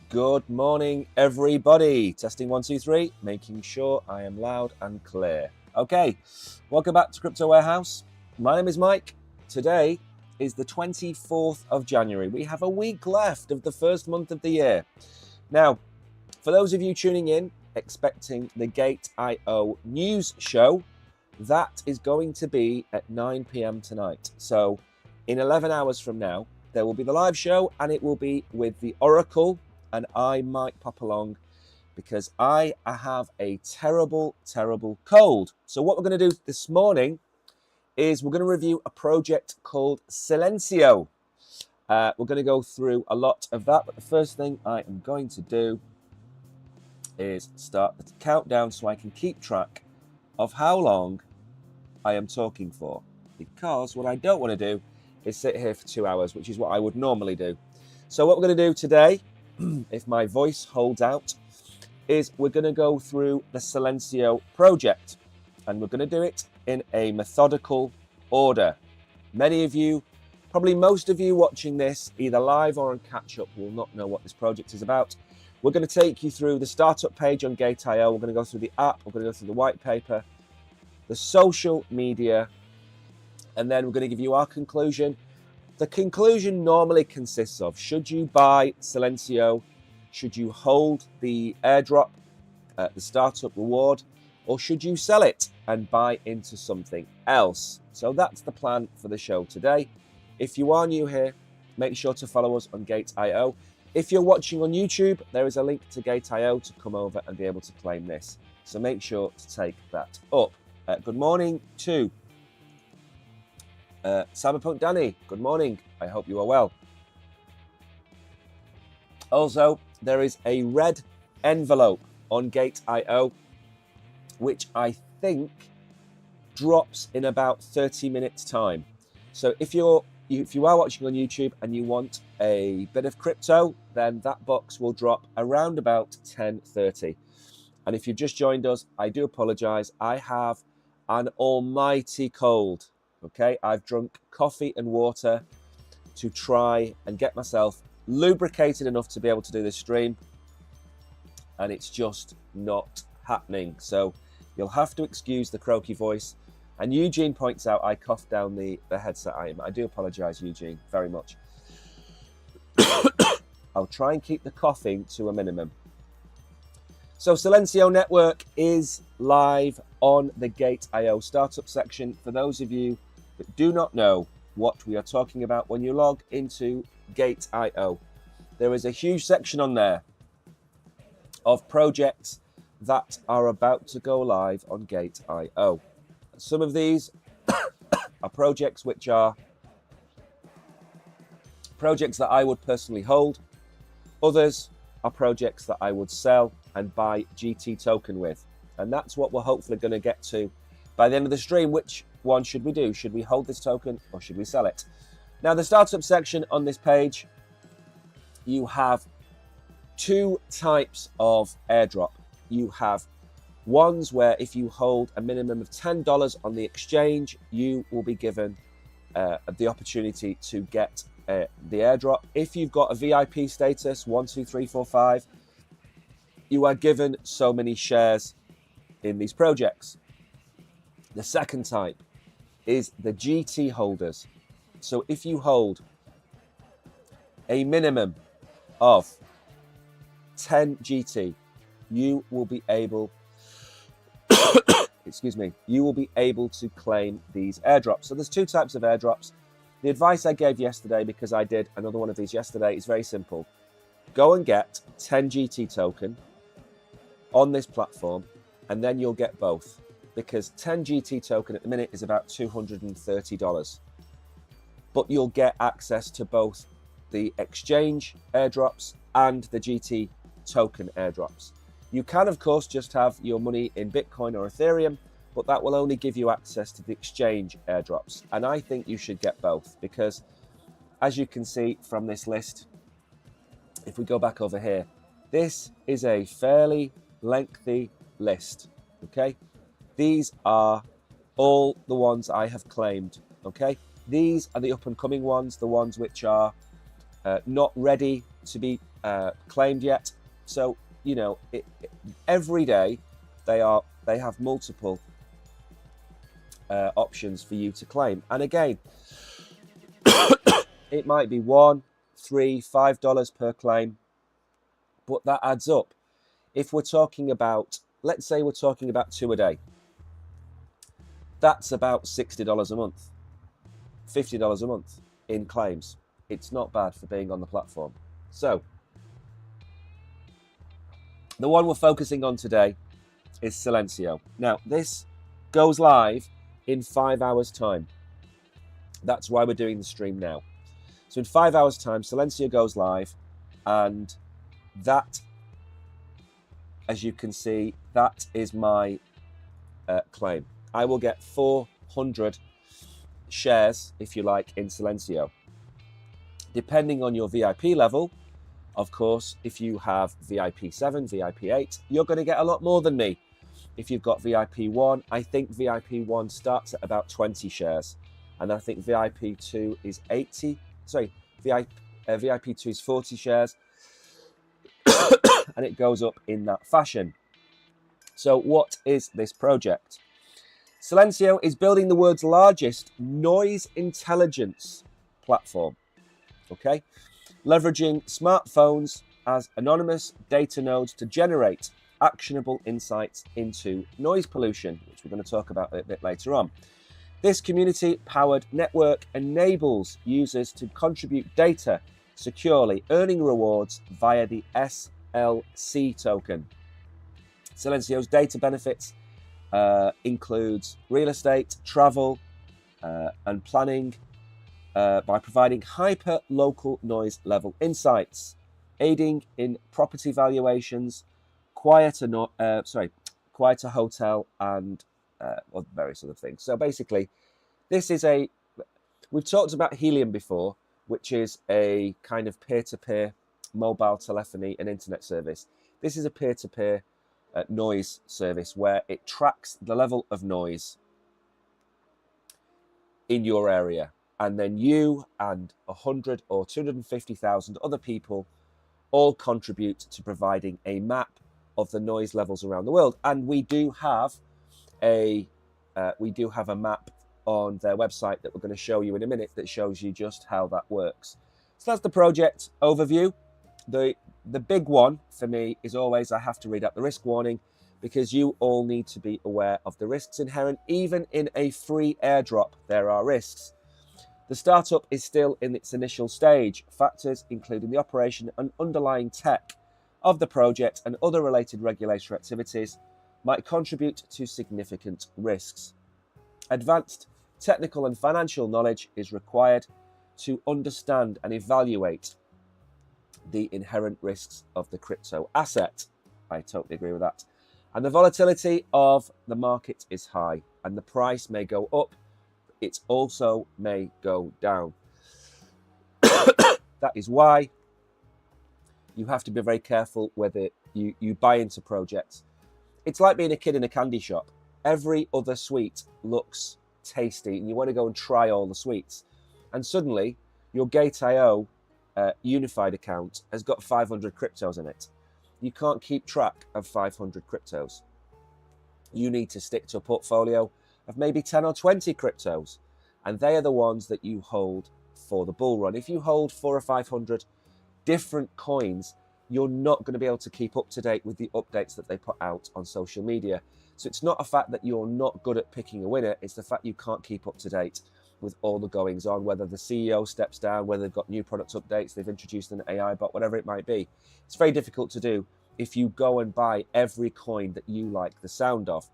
Good morning, everybody. Testing 1, 2, 3, making sure I am loud and clear. Okay, welcome back to Crypto Warehouse. My name is Mike. Today is the 24th of January. We have a week left of the first month of the year. Now, for those of you tuning in, expecting the GateIO news show, that is going to be at 9 p.m. tonight. So in 11 hours from now, there will be the live show, and it will be with the Oracle, and I might pop along because I have a terrible, terrible cold. So what we're going to do this morning is we're going to review a project called Silencio. We're going to go through a lot of that, but the first thing I am going to do is start the countdown so I can keep track of how long I am talking for, because what I don't want to do is sit here for 2 hours, which is what I would normally do. So what we're going to do today if my voice holds out, is we're going to go through the Silencio project, and we're going to do it in a methodical order. Many of you, probably most of you watching this, either live or on catch-up, will not know what this project is about. We're going to take you through the startup page on GateIO. We're going to go through the app. We're going to go through the white paper, the social media, and then we're going to give you our conclusion. The conclusion normally consists of, should you buy Silencio? Should you hold the airdrop, the startup reward, or should you sell it and buy into something else? So that's the plan for the show today. If you are new here, make sure to follow us on GateIO. If you're watching on YouTube, there is a link to GateIO to come over and be able to claim this. So make sure to take that up. Good morning to Cyberpunk Danny. Good morning. I hope you are well. Also, there is a red envelope on GateIO, which I think drops in about 30 minutes time. So if you are watching on YouTube and you want a bit of crypto, then that box will drop around about 10:30. And if you've just joined us, I do apologize. I have an almighty cold. Okay, I've drunk coffee and water to try and get myself lubricated enough to be able to do this stream, and it's just not happening. So you'll have to excuse the croaky voice. And Eugene points out I coughed down the headset. I do apologize, Eugene, very much. I'll try and keep the coughing to a minimum. So Silencio Network is live on the GateIO startup section. For those of you that do not know what we are talking about, when you log into GateIO, there is a huge section on there of projects that are about to go live on GateIO. Some of these are projects which are projects that I would personally hold. Others are projects that I would sell and buy GT token with. And that's what we're hopefully going to get to by the end of the stream. Which one should we do? Should we hold this token or should we sell it? Now, the startup section on this page, you have two types of airdrop. You have ones where if you hold a minimum of $10 on the exchange, you will be given the opportunity to get the airdrop. If you've got a VIP status, 1, 2, 3, 4, 5, you are given so many shares in these projects. The second type is the GT holders. So if you hold a minimum of 10 GT, you will be able you will be able to claim these airdrops. So there's two types of airdrops. The advice I gave yesterday, because I did another one of these yesterday, is very simple. Go and get 10 GT token on this platform, and then you'll get both. Because 10 GT token at the minute is about $230. But you'll get access to both the exchange airdrops and the GT token airdrops. You can, of course, just have your money in Bitcoin or Ethereum, but that will only give you access to the exchange airdrops. And I think you should get both because, as you can see from this list, if we go back over here, this is a fairly lengthy list, okay? These are all the ones I have claimed, okay? These are the up-and-coming ones, the ones which are not ready to be claimed yet. So, you know, every day they have multiple options for you to claim. And again, it might be $1, $3, $5 per claim, but that adds up. If we're talking about, let's say we're talking about 2 a day, that's about $60 a month, $50 a month in claims. It's not bad for being on the platform. So the one we're focusing on today is Silencio. Now, this goes live in 5 hours' time. That's why we're doing the stream now. So in 5 hours' time, Silencio goes live, and that, as you can see, that is my claim. I will get 400 shares, if you like, in Silencio. Depending on your VIP level, Of course, if you have VIP 7, VIP 8, you're going to get a lot more than me. If you've got VIP 1, I think VIP 1 starts at about 20 shares. And I think VIP 2 is 80. Sorry, VIP 2 is 40 shares. And it goes up in that fashion. So what is this project? Silencio is building the world's largest noise intelligence platform. Okay? Leveraging smartphones as anonymous data nodes to generate actionable insights into noise pollution, which we're going to talk about a bit later on. This community-powered network enables users to contribute data securely, earning rewards via the SLC token. Silencio's data benefits includes real estate, travel, and planning by providing hyper-local noise level insights, aiding in property valuations, quieter hotel, and various other things. So basically, this is we've talked about Helium before, which is a kind of peer-to-peer mobile telephony and internet service. This is a peer-to-peer noise service where it tracks the level of noise in your area, and then you and 100 or 250,000 other people all contribute to providing a map of the noise levels around the world. And we do have a map on their website that we're going to show you in a minute that shows you just how that works. So that's the project overview. The big one for me is always I have to read out the risk warning, because you all need to be aware of the risks inherent. Even in a free airdrop, there are risks. The startup is still in its initial stage. Factors including the operation and underlying tech of the project and other related regulatory activities might contribute to significant risks. Advanced technical and financial knowledge is required to understand and evaluate the inherent risks of the crypto asset. I totally agree with that. And the volatility of the market is high, and the price may go up. It also may go down. That is why you have to be very careful whether you buy into projects. It's like being a kid in a candy shop. Every other sweet looks tasty, and you want to go and try all the sweets. And suddenly, your GateIO unified account has got 500 cryptos in it. You can't keep track of 500 cryptos. You need to stick to a portfolio of maybe 10 or 20 cryptos, and they are the ones that you hold for the bull run. If you hold 400 or 500 different coins, you're not going to be able to keep up to date with the updates that they put out on social media. So it's not a fact that you're not good at picking a winner, it's the fact you can't keep up to date with all the goings on, whether the CEO steps down, whether they've got new product updates, they've introduced an AI bot, whatever it might be. It's very difficult to do if you go and buy every coin that you like the sound of.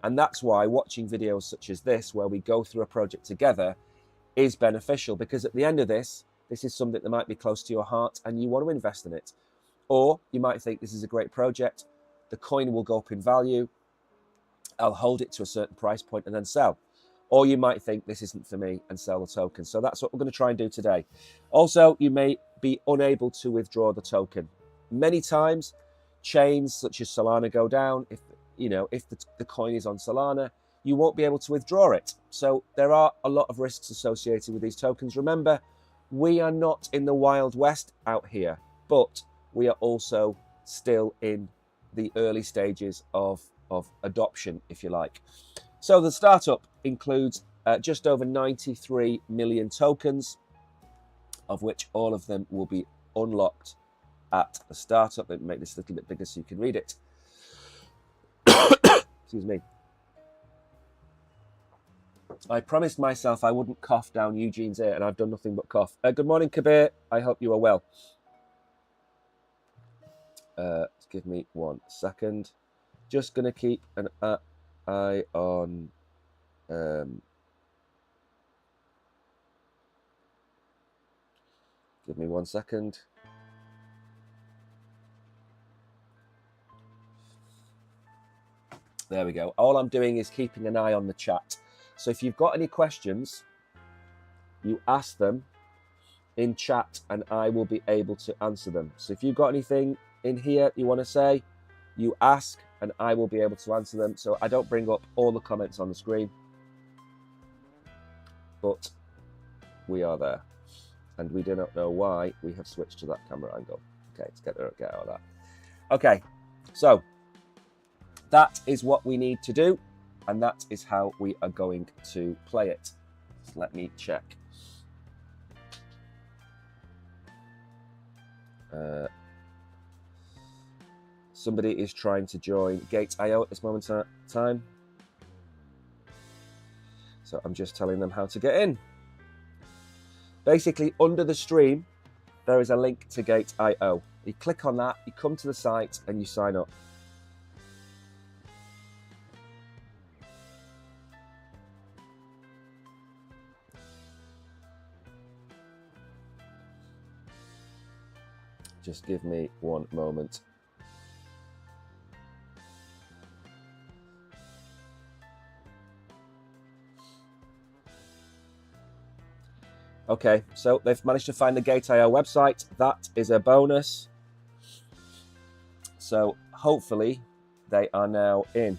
And that's why watching videos such as this, where we go through a project together, is beneficial, because at the end of this is something that might be close to your heart and you want to invest in it. Or you might think this is a great project, the coin will go up in value, I'll hold it to a certain price point and then sell. Or you might think this isn't for me and sell the token. So that's what we're going to try and do today. Also, you may be unable to withdraw the token. Many times, chains such as Solana go down. If the coin is on Solana, you won't be able to withdraw it. So there are a lot of risks associated with these tokens. Remember, we are not in the Wild West out here, but we are also still in the early stages of adoption, if you like. So the startup includes just over 93 million tokens, of which all of them will be unlocked at the startup. Let me make this a little bit bigger so you can read it. Excuse me. I promised myself I wouldn't cough down Eugene's ear, and I've done nothing but cough. Good morning, Kabir. I hope you are well. Give me 1 second. Just going to keep an eye on... give me 1 second. There we go. All I'm doing is keeping an eye on the chat. So if you've got any questions, you ask them in chat and I will be able to answer them. So if you've got anything in here you want to say, you ask and I will be able to answer them. So I don't bring up all the comments on the screen, but we are there. And we do not know why we have switched to that camera angle. Okay, let's get out of that. Okay, so that is what we need to do, and that is how we are going to play it. So let me check. Somebody is trying to join GateIO at this moment in time. So I'm just telling them how to get in. Basically, under the stream, there is a link to GateIO. You click on that, you come to the site, and you sign up. Just give me one moment. Okay, so they've managed to find the GateIO website. That is a bonus. So hopefully they are now in.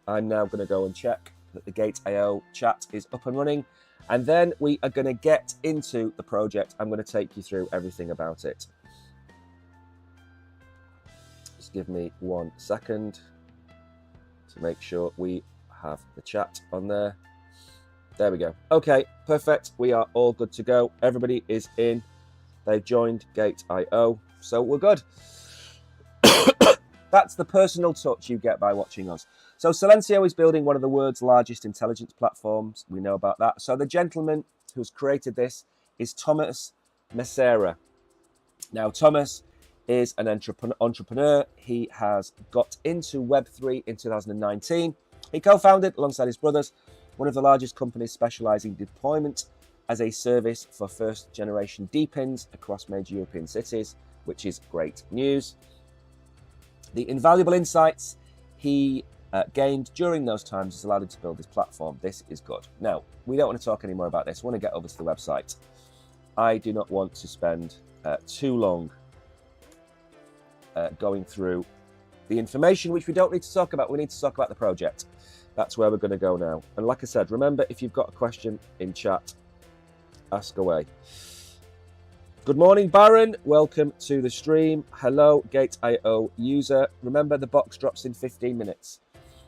I'm now going to go and check that the GateIO chat is up and running. And then we are going to get into the project. I'm going to take you through everything about it. Just give me 1 second to make sure we have the chat on there. There we go. Okay, perfect. We are all good to go. Everybody is in. They've joined GateIO, so we're good. That's the personal touch you get by watching us. So Silencio is building one of the world's largest intelligence platforms. We know about that. So the gentleman who's created this is Thomas Messera. Now, Thomas is an entrepreneur. He has got into Web3 in 2019. He co-founded, alongside his brothers, one of the largest companies specializing in deployment as a service for first-generation DPINs across major European cities, which is great news. The invaluable insights he gained during those times has allowed him to build his platform. This is good. Now, we don't want to talk anymore about this. We want to get over to the website. I do not want to spend too long going through the information, which we don't need to talk about. We need to talk about the project. That's where we're going to go now. And like I said, remember, if you've got a question in chat, ask away. Good morning, Baron. Welcome to the stream. Hello, GateIO user. Remember, the box drops in 15 minutes.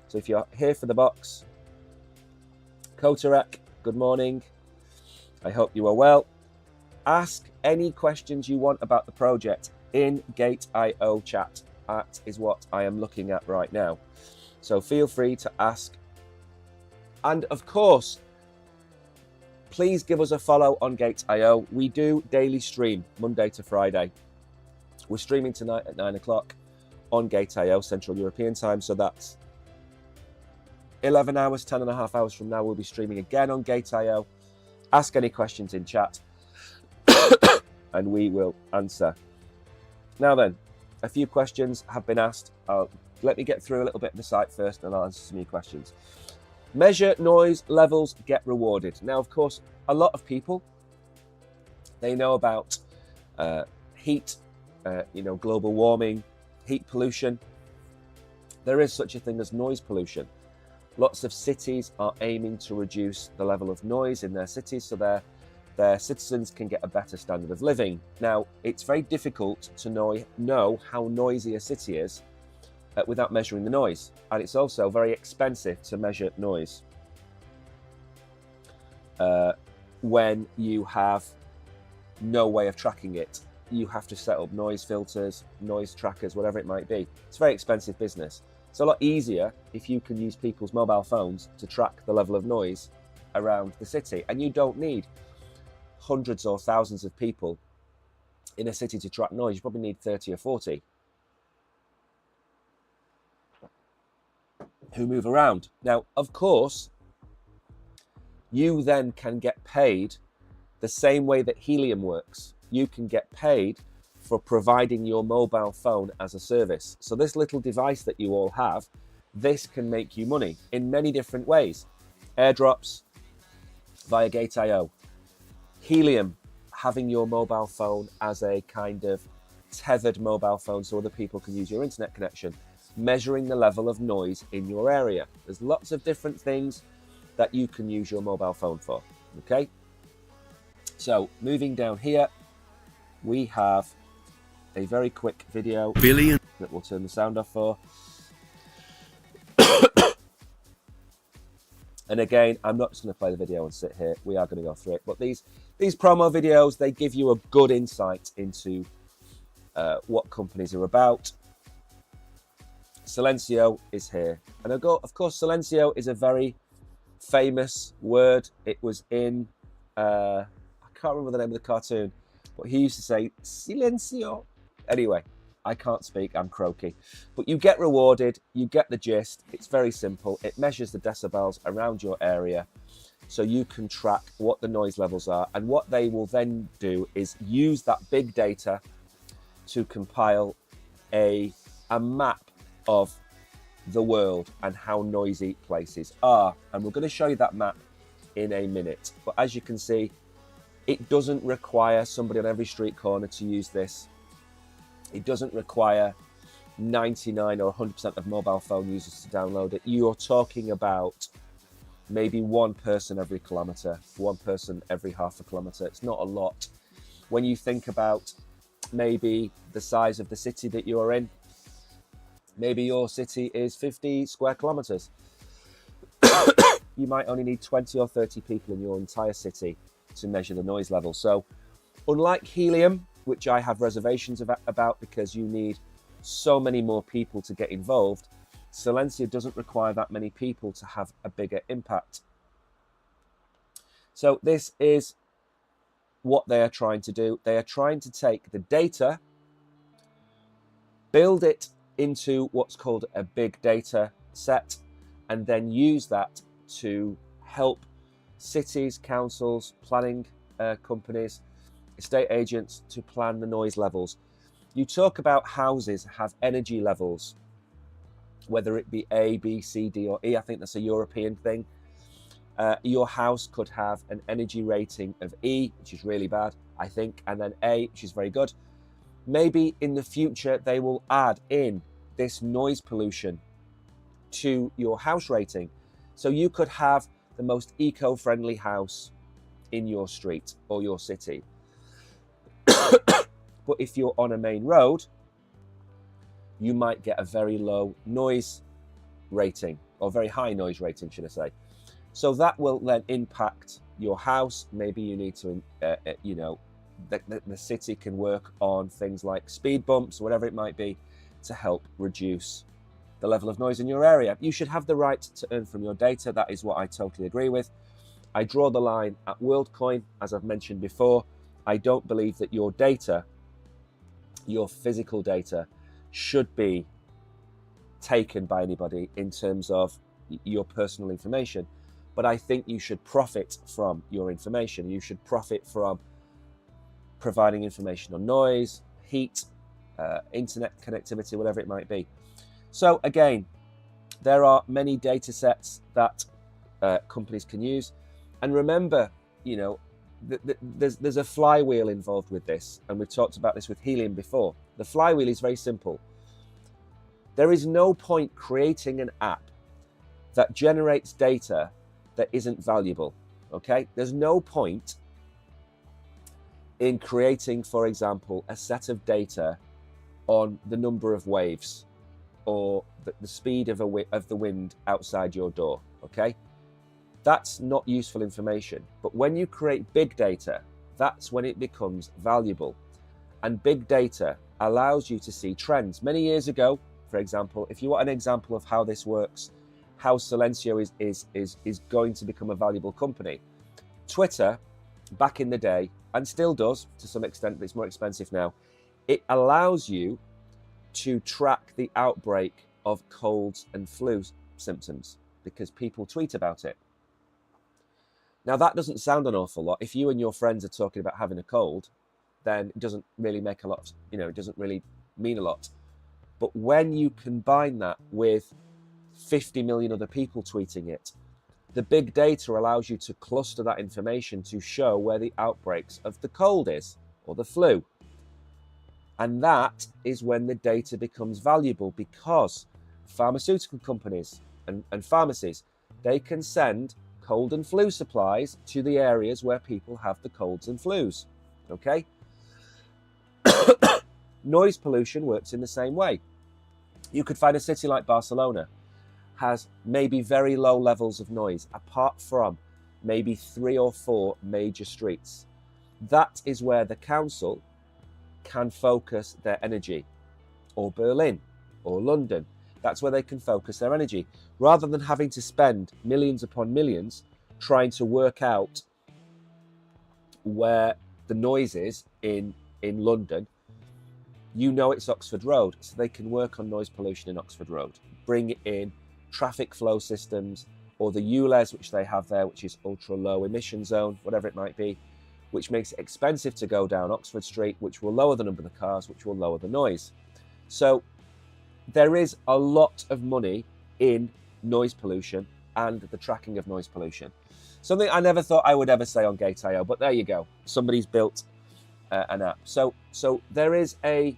So if you're here for the box, Kotarek, good morning. I hope you are well. Ask any questions you want about the project in GateIO chat. That is what I am looking at right now. So feel free to ask. And of course, please give us a follow on GateIO. We do daily stream, Monday to Friday. We're streaming tonight at 9 o'clock on GateIO, Central European time. So that's 11 hours, 10 and a half hours from now. We'll be streaming again on GateIO. Ask any questions in chat and we will answer. Now then, a few questions have been asked. Let me get through a little bit of the site first and I'll answer some of your questions. Measure noise levels, get rewarded. Now, of course, a lot of people, they know about heat, global warming, heat pollution. There is such a thing as noise pollution. Lots of cities are aiming to reduce the level of noise in their cities so their citizens can get a better standard of living. Now, it's very difficult to know how noisy a city is without measuring the noise. And it's also very expensive to measure noise when you have no way of tracking it. You have to set up noise filters, noise trackers, whatever it might be. It's a very expensive business. It's a lot easier if you can use people's mobile phones to track the level of noise around the city. And you don't need hundreds or thousands of people in a city to track noise. You probably need 30 or 40 who move around. Now, of course, you then can get paid the same way that helium works. You can get paid for providing your mobile phone as a service. So this little device that you all have, this can make you money in many different ways. Airdrops via GateIO, Helium, having your mobile phone as a kind of tethered mobile phone so other people can use your internet connection, measuring the level of noise in your area. There's lots of different things that you can use your mobile phone for, okay? So moving down here, we have a very quick video that we'll turn the sound off for. And again, I'm not just going to play the video and sit here. We are going to go through it. But these promo videos, they give you a good insight into what companies are about. Silencio is here. And of course, Silencio is a very famous word. It was in, I can't remember the name of the cartoon, but he used to say, Silencio. Anyway, I can't speak, I'm croaky. But you get rewarded, you get the gist. It's very simple. It measures the decibels around your area so you can track what the noise levels are. And what they will then do is use that big data to compile a map of the world and how noisy places are. And we're going to show you that map in a minute. But as you can see, it doesn't require somebody on every street corner to use this. It doesn't require 99 or 100% of mobile phone users to download it. You're talking about maybe one person every kilometre, one person every half a kilometre. It's not a lot. When you think about maybe the size of the city that you're in, maybe your city is 50 square kilometres. You might only need 20 or 30 people in your entire city to measure the noise level. So unlike helium, which I have reservations about because you need so many more people to get involved, Silencio doesn't require that many people to have a bigger impact. So this is what they are trying to do. They are trying to take the data, build it into what's called a big data set, and then use that to help cities, councils, planning companies, estate agents to plan the noise levels. You talk about houses have energy levels, whether it be A, B, C, D, or E. I think that's a European thing. Your house could have an energy rating of E, which is really bad, I think, and then A, which is very good. Maybe in the future, they will add in this noise pollution to your house rating. So you could have the most eco-friendly house in your street or your city. But if you're on a main road, you might get a very low noise rating, or very high noise rating, should I say. So that will then impact your house. Maybe you need to, the city can work on things like speed bumps, whatever it might be, to help reduce the level of noise in your area. You should have the right to earn from your data. That is what I totally agree with. I draw the line at WorldCoin, as I've mentioned before. I don't believe that your data, your physical data, should be taken by anybody in terms of your personal information. But I think you should profit from your information. You should profit from providing information on noise, heat, internet connectivity, whatever it might be. So again, there are many data sets that companies can use. And remember, there's a flywheel involved with this, and we've talked about this with helium before. The flywheel is very simple. There is no point creating an app that generates data that isn't valuable, okay? There's no point in creating, for example, a set of data on the number of waves or the speed of the wind outside your door, okay? That's not useful information. But when you create big data, that's when it becomes valuable. And big data allows you to see trends. Many years ago, for example, if you want an example of how this works, how Silencio is going to become a valuable company, Twitter, back in the day, and still does to some extent, but it's more expensive now, it allows you to track the outbreak of colds and flu symptoms because people tweet about it. Now, that doesn't sound an awful lot. If you and your friends are talking about having a cold, then it doesn't really make a lot, it doesn't really mean a lot. But when you combine that with 50 million other people tweeting it, The big data allows you to cluster that information to show where the outbreaks of the cold is or the flu. And that is when the data becomes valuable, because pharmaceutical companies and pharmacies, they can send cold and flu supplies to the areas where people have the colds and flus. Okay? Noise pollution works in the same way. You could find a city like Barcelona has maybe very low levels of noise, apart from maybe 3 or 4 major streets. That is where the council can focus their energy, or Berlin, or London. That's where they can focus their energy. Rather than having to spend millions upon millions trying to work out where the noise is in London, you know it's Oxford Road, so they can work on noise pollution in Oxford Road. Bring in traffic flow systems, or the ULEZ, which they have there, which is ultra low emission zone, whatever it might be, which makes it expensive to go down Oxford Street, which will lower the number of the cars, which will lower the noise. So there is a lot of money in noise pollution and the tracking of noise pollution. Something I never thought I would ever say on GateIO, but there you go. Somebody's built an app. So there is a,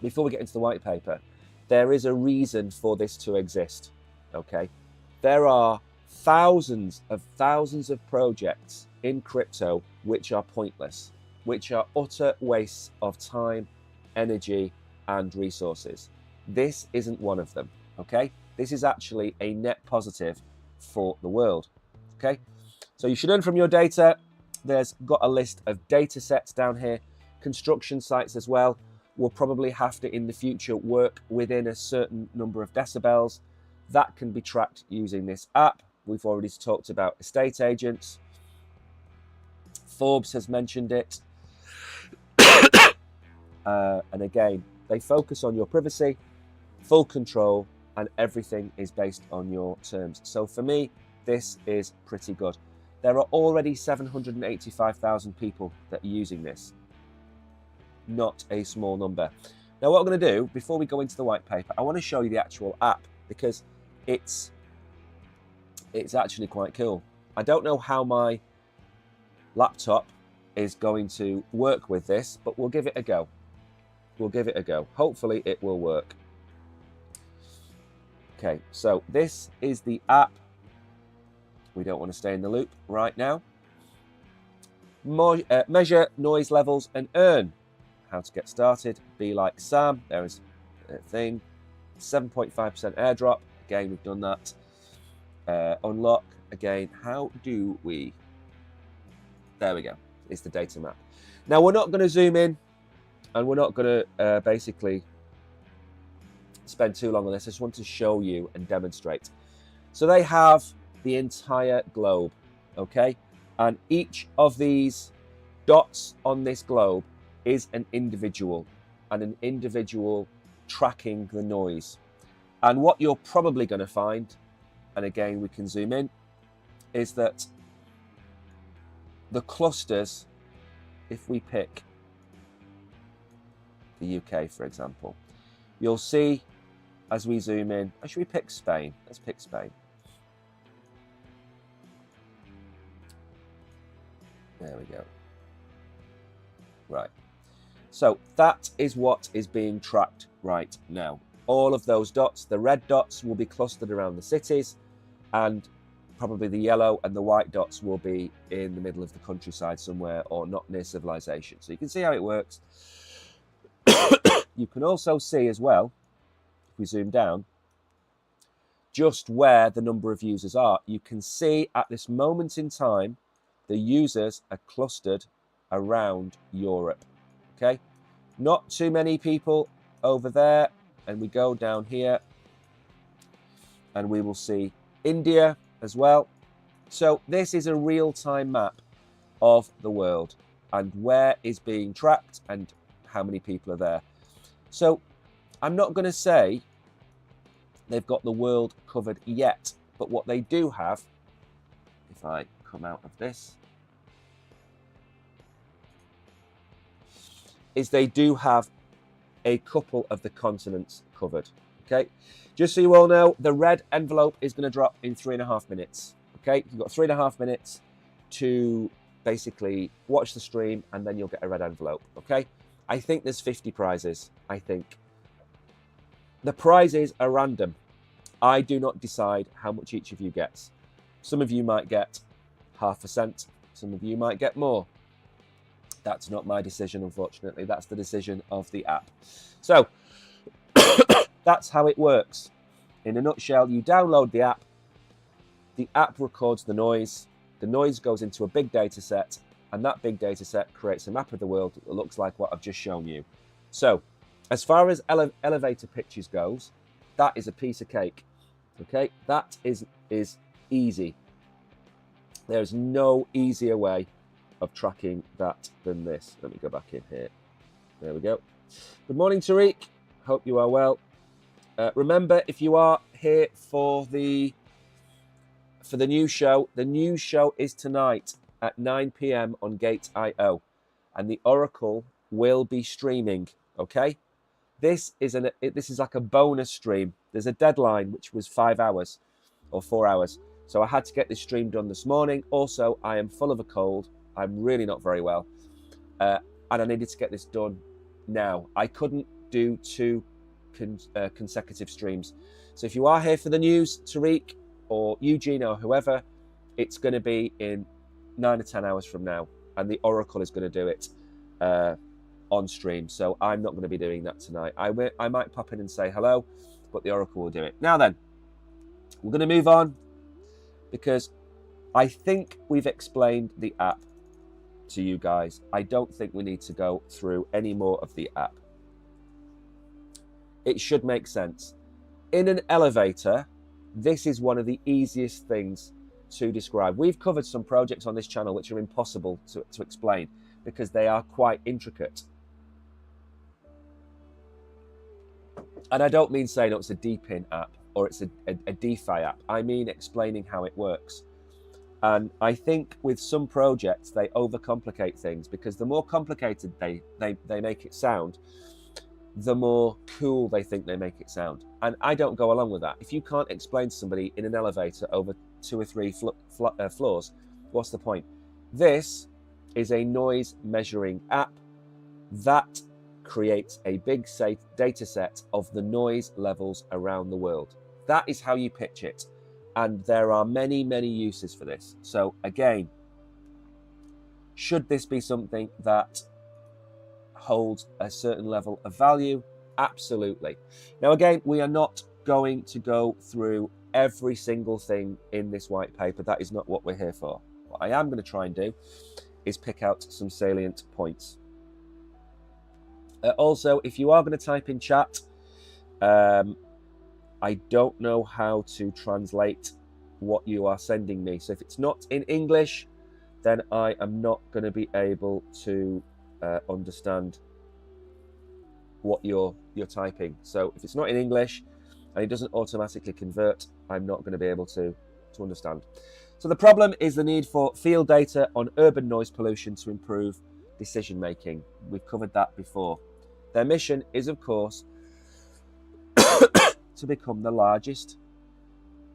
before we get into the white paper, there is a reason for this to exist, okay? There are thousands of projects in crypto which are pointless, which are utter wastes of time, energy, and resources. This isn't one of them, okay? This is actually a net positive for the world, okay? So you should learn from your data. There's got a list of data sets down here, construction sites as well. Will probably have to in the future work within a certain number of decibels. That can be tracked using this app. We've already talked about estate agents. Forbes has mentioned it. And again, they focus on your privacy, full control, and everything is based on your terms. So for me, this is pretty good. There are already 785,000 people that are using this. Not a small number. Now what I'm going to do, before we go into the white paper, I want to show you the actual app, because it's actually quite cool. I don't know how my laptop is going to work with this, but we'll give it a go. We'll give it a go. Hopefully it will work. Okay, so this is the app. We don't want to stay in the loop right now. Measure noise levels and earn. How to get started. Be like Sam. There is a thing. 7.5% airdrop. Again, we've done that. Unlock. Again, how do we... There we go. It's the data map. Now, we're not going to zoom in, and we're not going to basically spend too long on this. I just want to show you and demonstrate. So they have the entire globe, okay? And each of these dots on this globe is an individual, and an individual tracking the noise. And what you're probably going to find, and again we can zoom in, is that the clusters, if we pick the UK for example, you'll see as we zoom in, or should we pick Spain? Let's pick Spain. There we go. Right. So that is what is being tracked right now. All of those dots, the red dots will be clustered around the cities, and probably the yellow and the white dots will be in the middle of the countryside somewhere, or not near civilization. So you can see how it works. You can also see as well, if we zoom down, just where the number of users are. You can see at this moment in time, the users are clustered around Europe, okay? Not too many people over there, and we go down here, and we will see India as well. So this is a real-time map of the world, and where is being tracked, and how many people are there. So I'm not going to say they've got the world covered yet, but what they do have, if I come out of this, is they do have a couple of the continents covered, Okay, just so you all know, the red envelope is going to drop in 3.5 minutes. Okay, you've got 3.5 minutes to basically watch the stream, and then you'll get a red envelope. Okay, I think there's 50 prizes. I think the prizes are random. I do not decide how much each of you gets. Some of you might get 0.5 cent. Some of you might get more. That's not my decision, unfortunately. That's the decision of the app. So that's how it works. In a nutshell, you download the app records the noise goes into a big data set, and that big data set creates a map of the world that looks like what I've just shown you. So as far as elevator pitches goes, that is a piece of cake. Okay, that is easy. There's no easier way of tracking that than this. Let me go back in here. There we go. Good morning, Tariq. Hope you are well. Remember, if you are here for the news show, the news show is tonight at 9 p.m. on GateIO, and the Oracle will be streaming. Okay, this is like a bonus stream. There's a deadline which was 5 hours or 4 hours, so I had to get this stream done this morning. Also, I am full of a cold. I'm really not very well, and I needed to get this done now. I couldn't do two consecutive streams. So if you are here for the news, Tariq or Eugene or whoever, it's going to be in 9 or 10 hours from now, and the Oracle is going to do it on stream. So I'm not going to be doing that tonight. I might pop in and say hello, but the Oracle will do it. Now then, we're going to move on, because I think we've explained the app to you guys. I don't think we need to go through any more of the app. It should make sense. In an elevator, this is one of the easiest things to describe. We've covered some projects on this channel which are impossible to explain because they are quite intricate. And I don't mean saying, oh, it's a DPIN app or it's a DeFi app. I mean explaining how it works. And I think with some projects, they overcomplicate things, because the more complicated they make it sound, the more cool they think they make it sound. And I don't go along with that. If you can't explain to somebody in an elevator over 2 or 3 floors, what's the point? This is a noise measuring app that creates a big data set of the noise levels around the world. That is how you pitch it. And there are many, many uses for this. So again, should this be something that holds a certain level of value? Absolutely. Now, again, we are not going to go through every single thing in this white paper. That is not what we're here for. What I am going to try and do is pick out some salient points. Also, if you are going to type in chat, I don't know how to translate what you are sending me. So if it's not in English, then I am not going to be able to understand what you're typing. So if it's not in English and it doesn't automatically convert, I'm not going to be able to understand. So the problem is the need for field data on urban noise pollution to improve decision making. We've covered that before. Their mission is, of course, to become the largest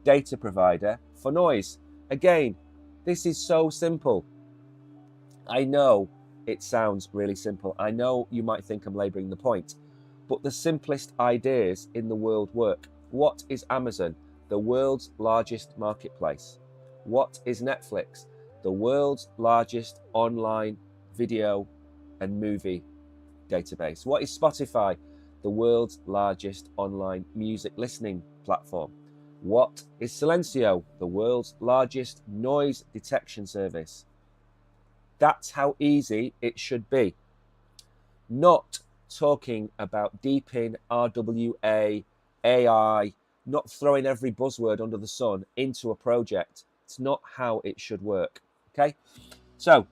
data provider for noise. Again, this is so simple. I know it sounds really simple. I know you might think I'm laboring the point, but the simplest ideas in the world work. What is Amazon? The world's largest marketplace. What is Netflix? The world's largest online video and movie database. What is Spotify? The world's largest online music listening platform. What is Silencio? The world's largest noise detection service. That's how easy it should be. Not talking about DPIN, RWA, AI, not throwing every buzzword under the sun into a project. It's not how it should work. Okay? So,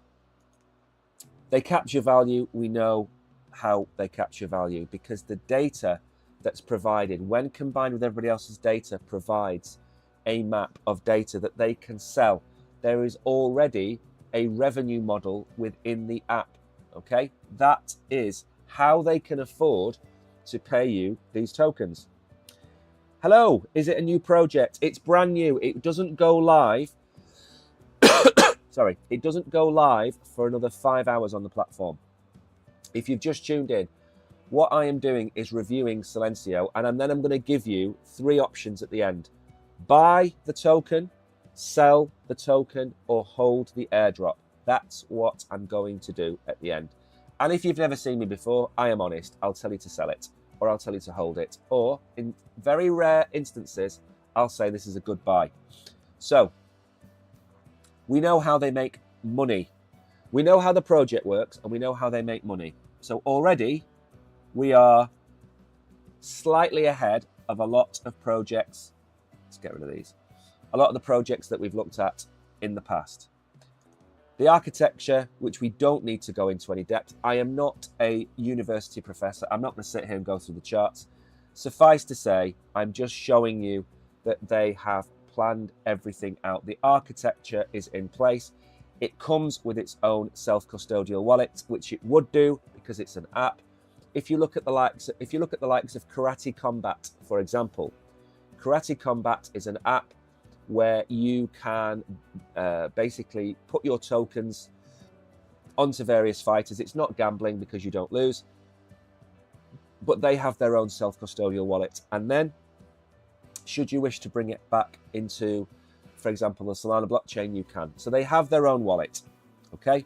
they capture value. We know how they capture value because the data that's provided, when combined with everybody else's data, provides a map of data that they can sell. There is already a revenue model within the app. Okay? That is how they can afford to pay you these tokens. Hello, is it a new project? It's brand new. It doesn't go live. Sorry, it doesn't go live for another 5 hours on the platform. If you've just tuned in, what I am doing is reviewing Silencio, and then I'm going to give you 3 options at the end. Buy the token, sell the token, or hold the airdrop. That's what I'm going to do at the end. And if you've never seen me before, I am honest. I'll tell you to sell it, or I'll tell you to hold it, or in very rare instances, I'll say this is a good buy. So, we know how they make money. We know how the project works, and we know how they make money. So already, we are slightly ahead of a lot of projects. Let's get rid of these. A lot of the projects that we've looked at in the past. The architecture, which we don't need to go into any depth. I am not a university professor. I'm not going to sit here and go through the charts. Suffice to say, I'm just showing you that they have planned everything out. The architecture is in place. It comes with its own self-custodial wallet, which it would do because it's an app. If you look at the likes of Karate Combat, for example, Karate Combat is an app where you can basically put your tokens onto various fighters. It's not gambling because you don't lose, but they have their own self-custodial wallet. And then, should you wish to bring it back into, for example, the Solana blockchain, you can. So they have their own wallet, okay?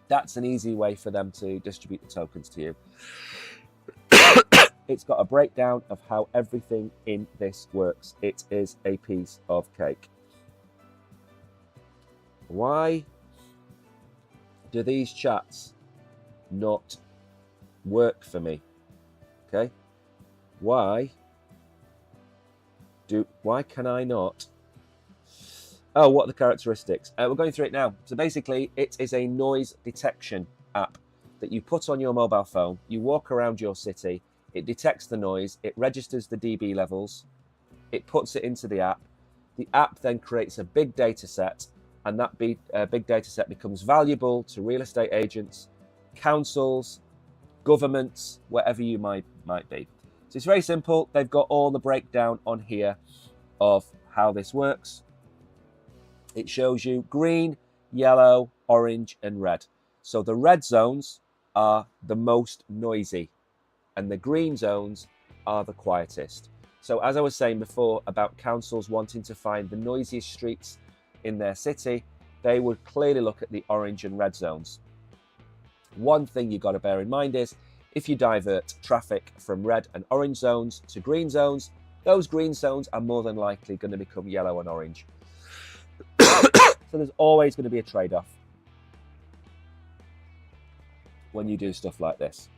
That's an easy way for them to distribute the tokens to you. It's got a breakdown of how everything in this works. It is a piece of cake. Why do these chats not work for me? Okay? Why can I not? Oh, what are the characteristics? We're going through it now. So basically, it is a noise detection app that you put on your mobile phone. You walk around your city. It detects the noise. It registers the dB levels. It puts it into the app. The app then creates a big data set, and that big data set becomes valuable to real estate agents, councils, governments, wherever you might be. So it's very simple. They've got all the breakdown on here of how this works. It shows you green, yellow, orange, and red. So the red zones are the most noisy, and the green zones are the quietest. So as I was saying before about councils wanting to find the noisiest streets in their city, they would clearly look at the orange and red zones. One thing you've got to bear in mind is if you divert traffic from red and orange zones to green zones, those green zones are more than likely going to become yellow and orange. So there's always going to be a trade-off when you do stuff like this.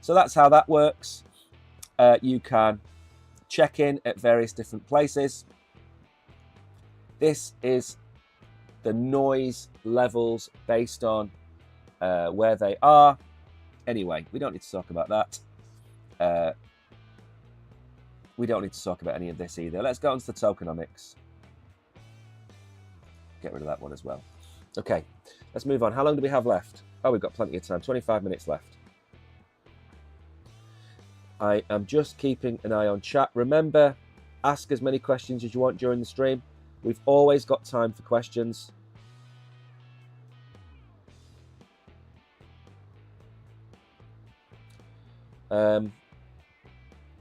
So that's how that works. You can check in at various different places. This is the noise levels based on where they are. Anyway, we don't need to talk about that. We don't need to talk about any of this either. Let's go on to the tokenomics. Get rid of that one as well. Okay, let's move on. How long do we have left? Oh, we've got plenty of time. 25 minutes left. I am just keeping an eye on chat. Remember, ask as many questions as you want during the stream. We've always got time for questions.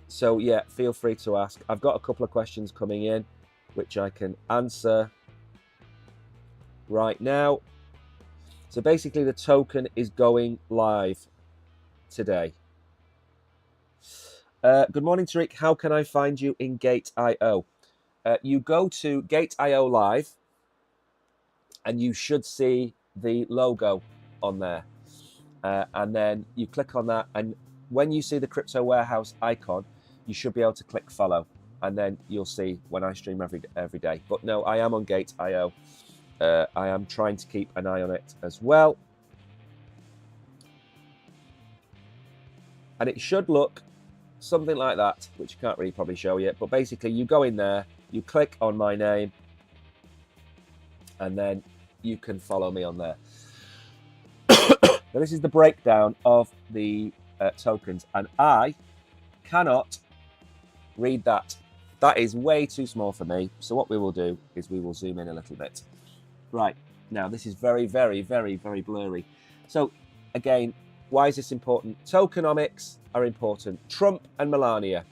So yeah, feel free to ask. I've got a couple of questions coming in, which I can answer right now. So basically the token is going live today. Good morning, Tariq. How can I find you in GateIO? You go to GateIO Live and you should see the logo on there. And then you click on that, and when you see the crypto warehouse icon, you should be able to click follow, and then you'll see when I stream every day. But no, I am on GateIO. I am trying to keep an eye on it as well. And it should look something like that, which I can't really probably show you. But basically, you go in there, you click on my name, and then you can follow me on there. Now, this is the breakdown of the tokens, and I cannot read that That is way too small for me. So what we will do is we will zoom in a little bit. Right, now this is very, very, very, very blurry. So again, why is this important? Tokenomics are important. Trump and Melania,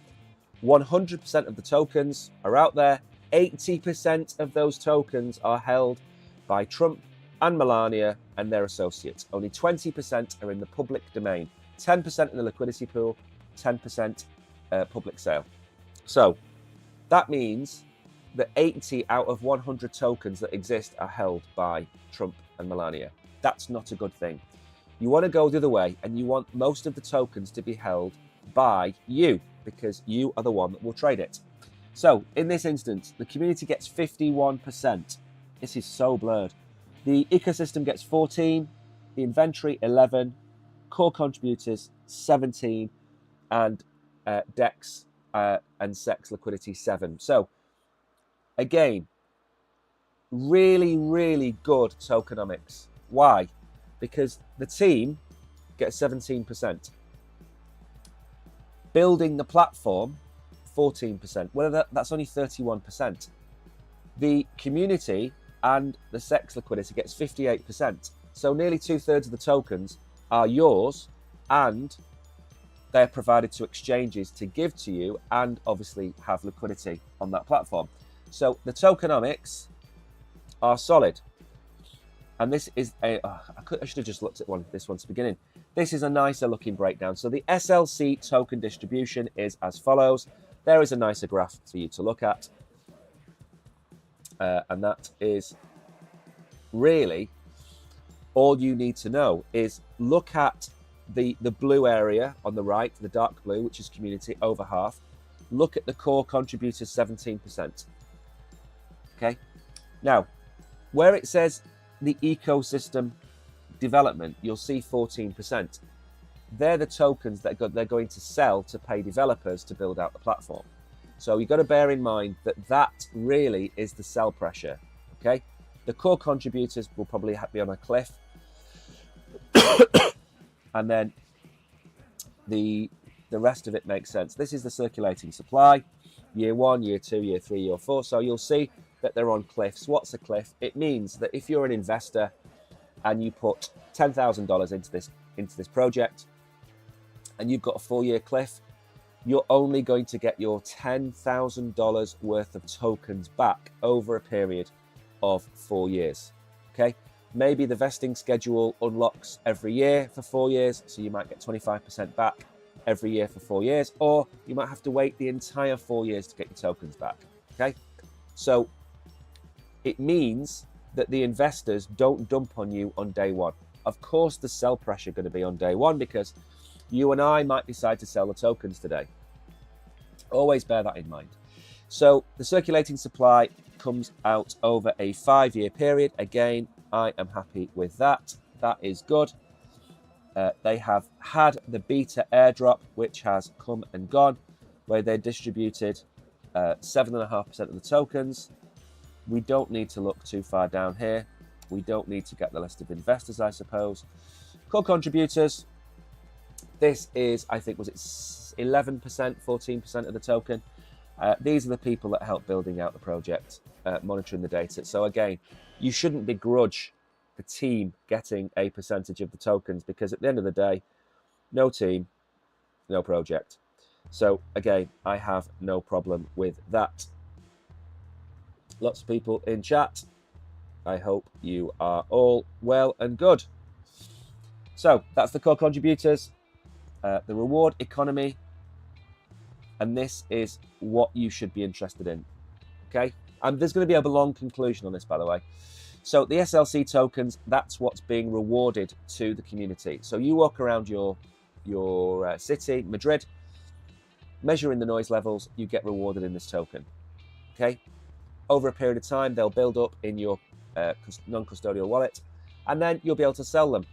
100% of the tokens are out there. 80% of those tokens are held by Trump and Melania and their associates. Only 20% are in the public domain. 10% in the liquidity pool, 10% public sale. So that means that 80 out of 100 tokens that exist are held by Trump and Melania. That's not a good thing. You want to go the other way, and you want most of the tokens to be held by you, because you are the one that will trade it. So in this instance, the community gets 51%. This is so blurred. The ecosystem gets 14, the inventory 11, core contributors 17, and DEX and SEX liquidity 7. So again, really, really good tokenomics. Why? Because the team gets 17%. Building the platform, 14%. Well, that's only 31%. The community and the SEX liquidity gets 58%. So nearly 2/3 of the tokens are yours, and they're provided to exchanges to give to you and obviously have liquidity on that platform. So the tokenomics are solid. And this is I should have just looked at this one to begin in. This is a nicer looking breakdown. So the SLC token distribution is as follows. There is a nicer graph for you to look at. And that is really all you need to know is look at the blue area on the right, the dark blue, which is community, over half. Look at the core contributors, 17%. Okay. Now, where it says the ecosystem development, you'll see 14%. They're the tokens that they're going to sell to pay developers to build out the platform. So you've got to bear in mind that really is the sell pressure. Okay. The core contributors will probably be on a cliff. And then the rest of it makes sense. This is the circulating supply, year 1, year 2, year 3, year 4. So you'll see that they're on cliffs. What's a cliff? It means that if you're an investor and you put $10,000 into this project and you've got a 4-year cliff, you're only going to get your $10,000 worth of tokens back over a period of 4 years. Okay. Maybe the vesting schedule unlocks every year for 4 years, so you might get 25% back every year for 4 years, or you might have to wait the entire 4 years to get your tokens back. Okay, so it means that the investors don't dump on you on day one. Of course, the sell pressure going to be on day one because you and I might decide to sell the tokens today. Always bear that in mind. So the circulating supply comes out over a 5-year period. Again, I am happy with that. That is good. They have had the beta airdrop, which has come and gone, where they distributed 7.5% of the tokens. We don't need to look too far down here. We don't need to get the list of investors, I suppose. Core contributors. This is, I think, was it 11%, 14% of the token. These are the people that help building out the project, monitoring the data. So again, you shouldn't begrudge the team getting a percentage of the tokens because at the end of the day, no team, no project. So again, I have no problem with that. Lots of people in chat. I hope you are all well and good. So that's the core contributors, the reward economy, and this is what you should be interested in. Okay, and there's going to be a long conclusion on this, by the way. So the SLC tokens, that's what's being rewarded to the community. So you walk around your city, Madrid, measuring the noise levels, you get rewarded in this token. Okay, over a period of time, they'll build up in your non-custodial wallet, and then you'll be able to sell them.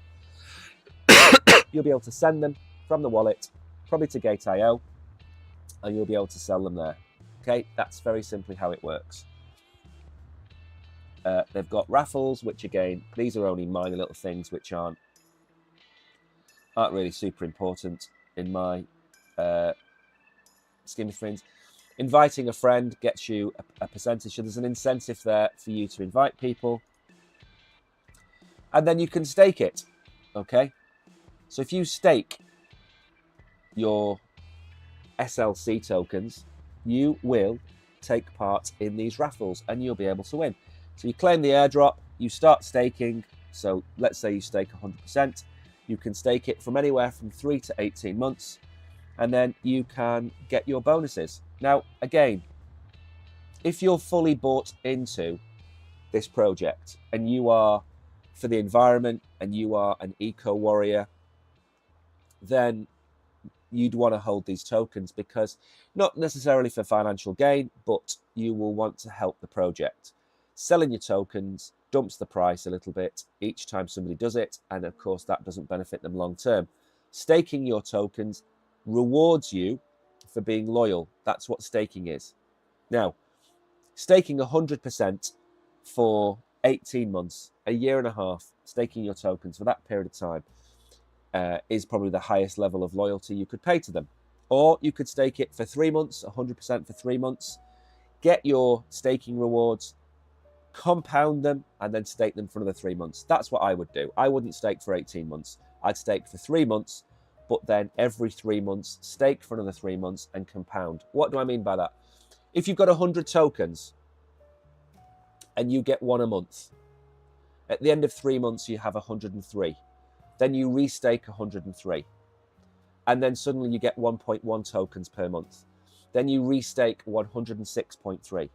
You'll be able to send them from the wallet, probably to GateIO, and you'll be able to sell them there. Okay, that's very simply how it works. They've got raffles, which again, these are only minor little things which aren't really super important in my scheme of things. Inviting a friend gets you a percentage. So there's an incentive there for you to invite people. And then you can stake it, okay? So if you stake your SLC tokens, you will take part in these raffles and you'll be able to win. So you claim the airdrop, you start staking. So let's say you stake 100%. You can stake it from anywhere from 3 to 18 months, and then you can get your bonuses. Now, again, if you're fully bought into this project and you are for the environment and you are an eco warrior, then you'd want to hold these tokens, because not necessarily for financial gain, but you will want to help the project. Selling your tokens dumps the price a little bit each time somebody does it, and of course that doesn't benefit them long term. Staking your tokens rewards you for being loyal. That's what staking is. Now, staking 100% for 18 months, a year and a half, staking your tokens for that period of time is probably the highest level of loyalty you could pay to them. Or you could stake it for 3 months, 100% for 3 months, get your staking rewards, compound them, and then stake them for another 3 months. That's what I would do. I wouldn't stake for 18 months. I'd stake for 3 months, but then every 3 months, stake for another 3 months and compound. What do I mean by that? If you've got 100 tokens and you get one a month, at the end of 3 months, you have 103. Then you restake 103. And then suddenly you get 1.1 tokens per month. Then you restake 106.3.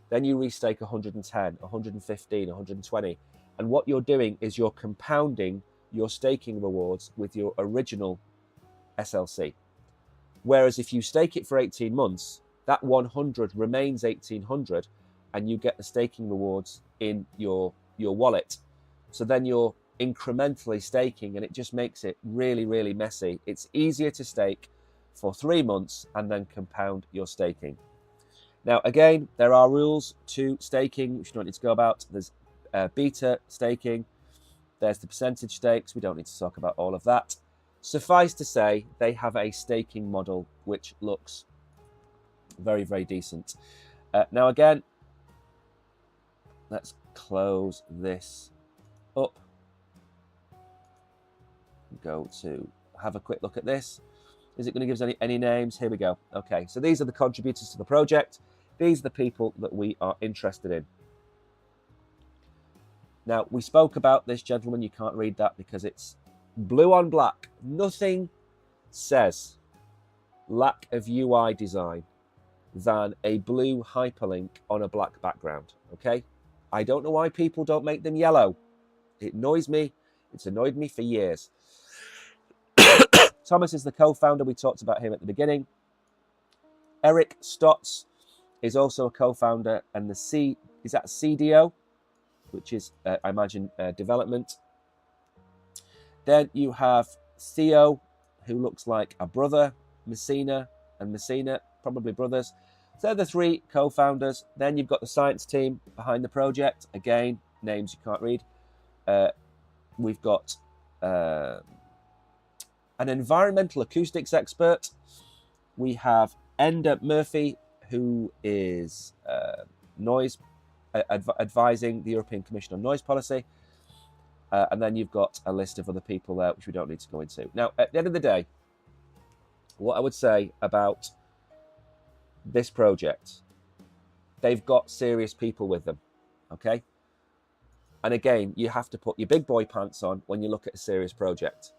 Then you restake 110, 115, 120. And what you're doing is you're compounding your staking rewards with your original SLC. Whereas if you stake it for 18 months, that 100 remains 1800 and you get the staking rewards in your wallet. So then you're incrementally staking, and it just makes it really, really messy. It's easier to stake for 3 months and then compound your staking. Now, again, there are rules to staking which you don't need to go about. There's beta staking. There's the percentage stakes. We don't need to talk about all of that. Suffice to say, they have a staking model which looks very, very decent. Now, again, let's close this up. Go to have a quick look at this. Is it going to give us any names? Here we go. Okay, so these are the contributors to the project. These are the people that we are interested in. Now, we spoke about this, gentlemen. You can't read that because it's blue on black. Nothing says lack of UI design than a blue hyperlink on a black background, okay? I don't know why people don't make them yellow. It annoys me. It's annoyed me for years. Thomas is the co-founder. We talked about him at the beginning. Eric Stotts is also a co-founder, and is that CDO, which is, I imagine, development. Then you have Theo, who looks like a brother, Messina and Messina, probably brothers. So they're the 3 co-founders. Then you've got the science team behind the project. Again, names you can't read. We've got an environmental acoustics expert. We have Enda Murphy, who is noise advising the European Commission on noise policy. And then you've got a list of other people there, which we don't need to go into. Now, at the end of the day, what I would say about this project, they've got serious people with them, okay? And again, you have to put your big boy pants on when you look at a serious project.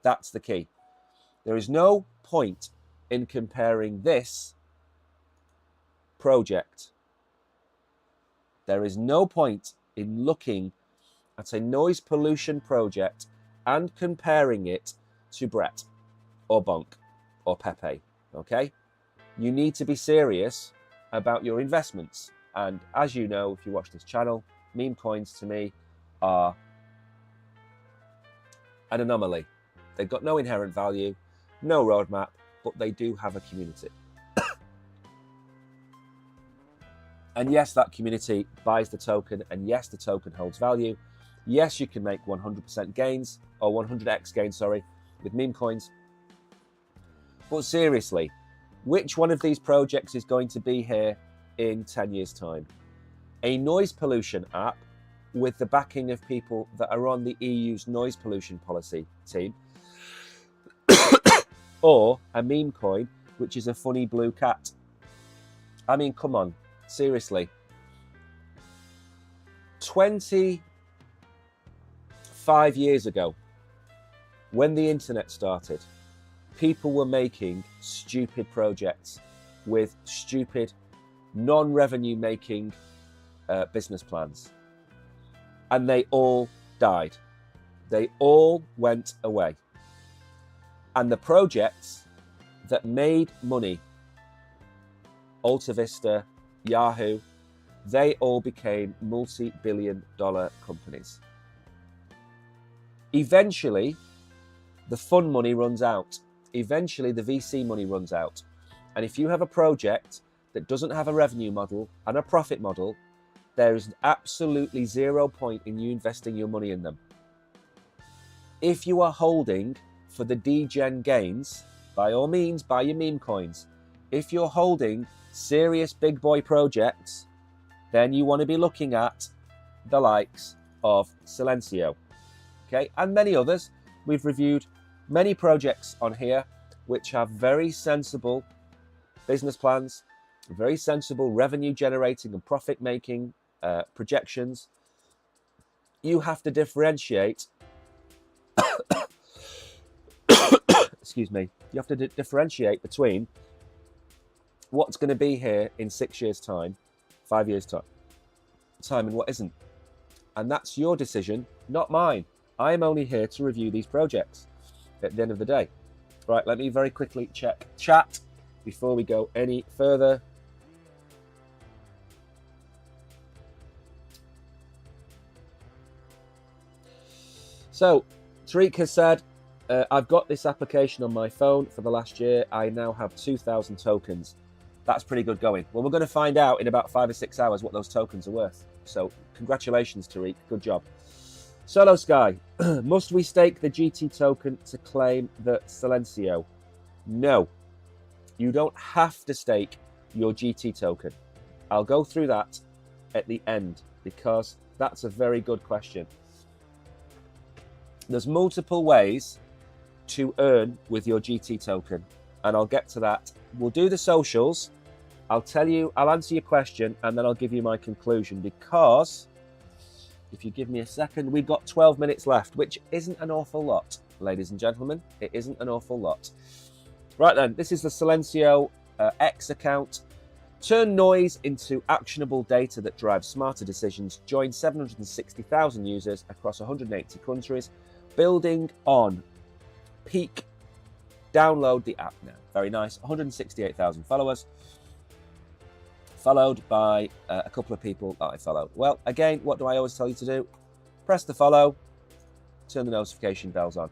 That's the key. There is no point in comparing this project. There is no point in looking at a noise pollution project and comparing it to Brett or Bonk or Pepe, okay? You need to be serious about your investments. And as you know, if you watch this channel, meme coins to me are an anomaly. They've got no inherent value, no roadmap, but they do have a community. And yes, that community buys the token, and yes, the token holds value. Yes, you can make 100% gains, or 100x gains, sorry, with meme coins. But seriously, Which one of these projects is going to be here in 10 years' time? A noise pollution app with the backing of people that are on the EU's noise pollution policy team, or a meme coin, which is a funny blue cat. I mean, come on, seriously. 25 years ago, when the internet started, people were making stupid projects with stupid, non-revenue making business plans. And they all died. They all went away. And the projects that made money, Alta Vista, Yahoo, they all became multi-billion-dollar companies. Eventually, the fund money runs out. Eventually, the VC money runs out. And if you have a project that doesn't have a revenue model and a profit model, there is absolutely 0 point in you investing your money in them. If you are holding for the degen gains, by all means, buy your meme coins. If you're holding serious big boy projects, then you want to be looking at the likes of Silencio, okay, and many others. We've reviewed many projects on here which have very sensible business plans, very sensible revenue generating and profit making projections. You have to differentiate excuse me, you have to differentiate between what's going to be here in 6 years' time, 5 years' time, and what isn't. And that's your decision, not mine. I'm only here to review these projects at the end of the day. Right, let me very quickly check chat before we go any further. So, Tariq has said, I've got this application on my phone for the last year. I now have 2,000 tokens. That's pretty good going. Well, we're going to find out in about 5 or 6 hours what those tokens are worth. So, congratulations, Tariq. Good job. Solo Sky, must we stake the GT token to claim the Silencio? No, you don't have to stake your GT token. I'll go through that at the end because that's a very good question. There's multiple ways to earn with your GT token, and I'll get to that. We'll do the socials. I'll answer your question, and then I'll give you my conclusion, because if you give me a second, we've got 12 minutes left, which isn't an awful lot, ladies and gentlemen. It isn't an awful lot. Right then, this is the Silencio X account. Turn noise into actionable data that drives smarter decisions. Join 760,000 users across 180 countries. Building on peak. Download the app now. Very nice. 168,000 followers. Followed by a couple of people that I followed. Well, again, what do I always tell you to do? Press the follow. Turn the notification bells on.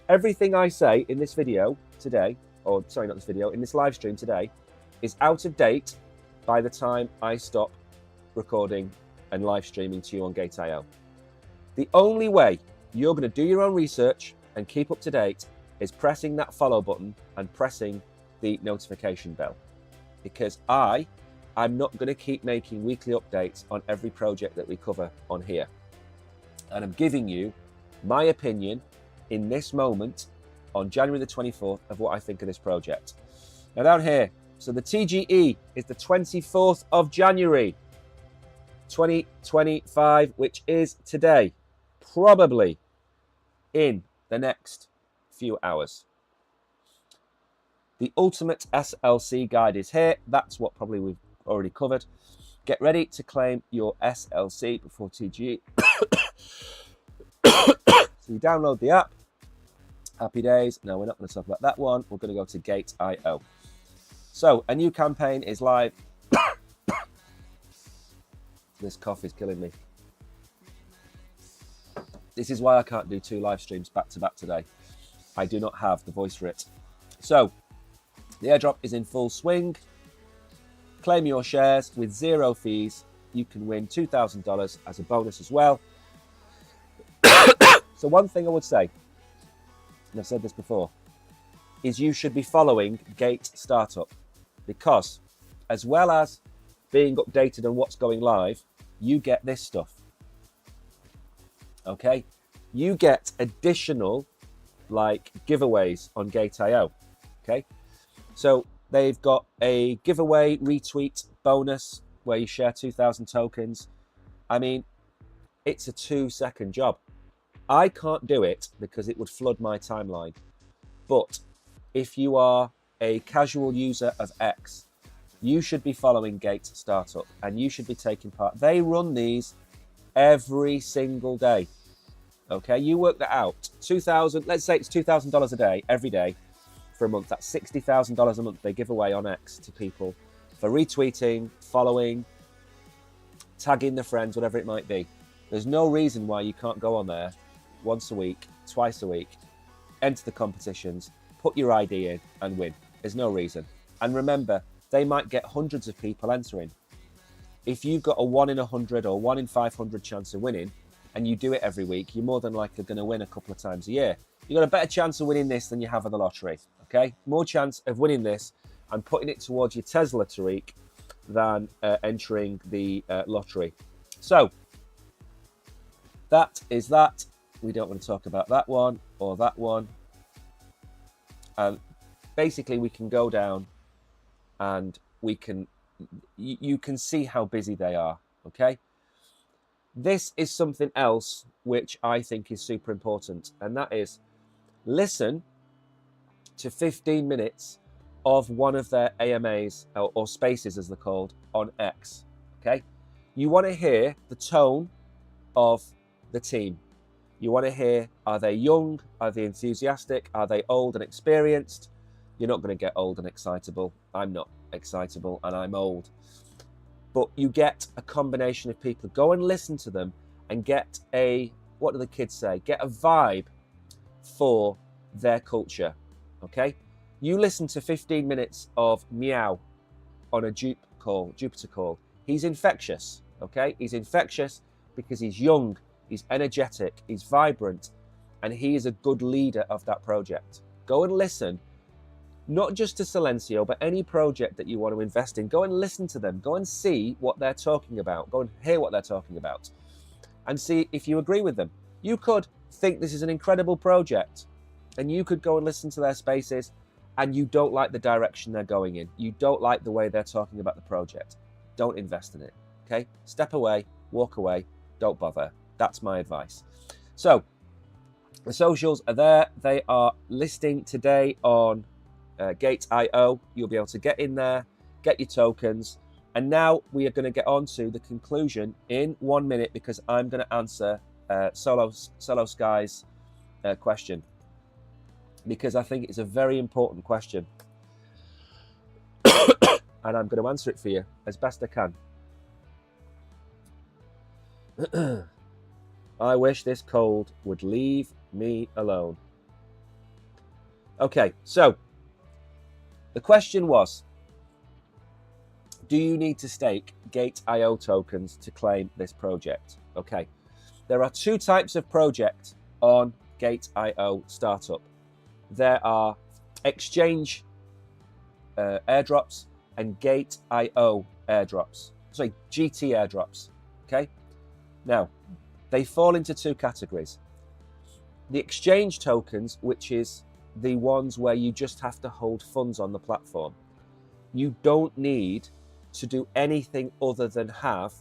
Everything I say in this video today, or sorry, not this video, in this live stream today, is out of date by the time I stop recording and live streaming to you on GateIO. The only way you're going to do your own research and keep up to date is pressing that follow button and pressing the notification bell. Because I'm not going to keep making weekly updates on every project that we cover on here. And I'm giving you my opinion in this moment on January the 24th of what I think of this project. Now down here, so the TGE is the 24th of January 2025, which is today, probably in the next few hours. The ultimate SLC guide is here. That's what probably we've already covered. Get ready to claim your SLC before TGE. So you download the app. Happy days. No, we're not going to talk about that one. We're going to go to GateIO. So a new campaign is live. This cough is killing me. This is why I can't do 2 live streams back to back today. I do not have the voice for it. So the airdrop is in full swing. Claim your shares with 0 fees. You can win $2,000 as a bonus as well. So one thing I would say, and I've said this before, is you should be following Gate Startup, because as well as being updated on what's going live, you get this stuff. Okay, you get additional like giveaways on GateIO. Okay, so they've got a giveaway retweet bonus where you share 2,000 tokens. I mean, it's a 2-second job. I can't do it because it would flood my timeline. But if you are a casual user of X, you should be following Gate Startup and you should be taking part. They run these every single day. Okay, you work that out. 2,000, let's say it's $2,000 a day, every day for a month. That's $60,000 a month they give away on X to people for retweeting, following, tagging their friends, whatever it might be. There's no reason why you can't go on there once a week, twice a week, enter the competitions, put your ID in and win. There's no reason. And remember, they might get hundreds of people entering. If you've got a 1 in 100 or 1 in 500 chance of winning, and you do it every week, you're more than likely going to win a couple of times a year. You've got a better chance of winning this than you have of the lottery, okay? More chance of winning this and putting it towards your Tesla, Tariq, than entering the lottery. So, that is that. We don't want to talk about that one or that one. And basically, we can go down and we can, you can see how busy they are, okay? This is something else which I think is super important, and that is listen to 15 minutes of one of their AMAs or spaces as they're called on X, okay? You want to hear the tone of the team. You want to hear, are they young? Are they enthusiastic? Are they old and experienced? You're not going to get old and excitable. I'm not excitable and I'm old. But you get a combination of people. Go and listen to them and get a, what do the kids say? Get a vibe for their culture, okay? You listen to 15 minutes of Meow on a Jupiter call. He's infectious, okay? He's infectious because he's young, he's energetic, he's vibrant, and he is a good leader of that project. Go and listen. Not just to Silencio, but any project that you want to invest in, go and listen to them. Go and see what they're talking about. Go and hear what they're talking about and see if you agree with them. You could think this is an incredible project and you could go and listen to their spaces and you don't like the direction they're going in. You don't like the way they're talking about the project. Don't invest in it, okay? Step away, walk away, don't bother. That's my advice. So the socials are there. They are listing today on GateIO. You'll be able to get in there, get your tokens, and now we are going to get on to the conclusion in 1 minute because I'm going to answer Solo Sky's question because I think it's a very important question and I'm going to answer it for you as best I can. I wish this cold would leave me alone. Okay, so the question was, do you need to stake GateIO tokens to claim this project? Okay, there are two types of project on GateIO Startup. There are exchange airdrops and GateIO airdrops. Sorry, GT airdrops, okay? Now, they fall into two categories. The exchange tokens, which is the ones where you just have to hold funds on the platform. You don't need to do anything other than have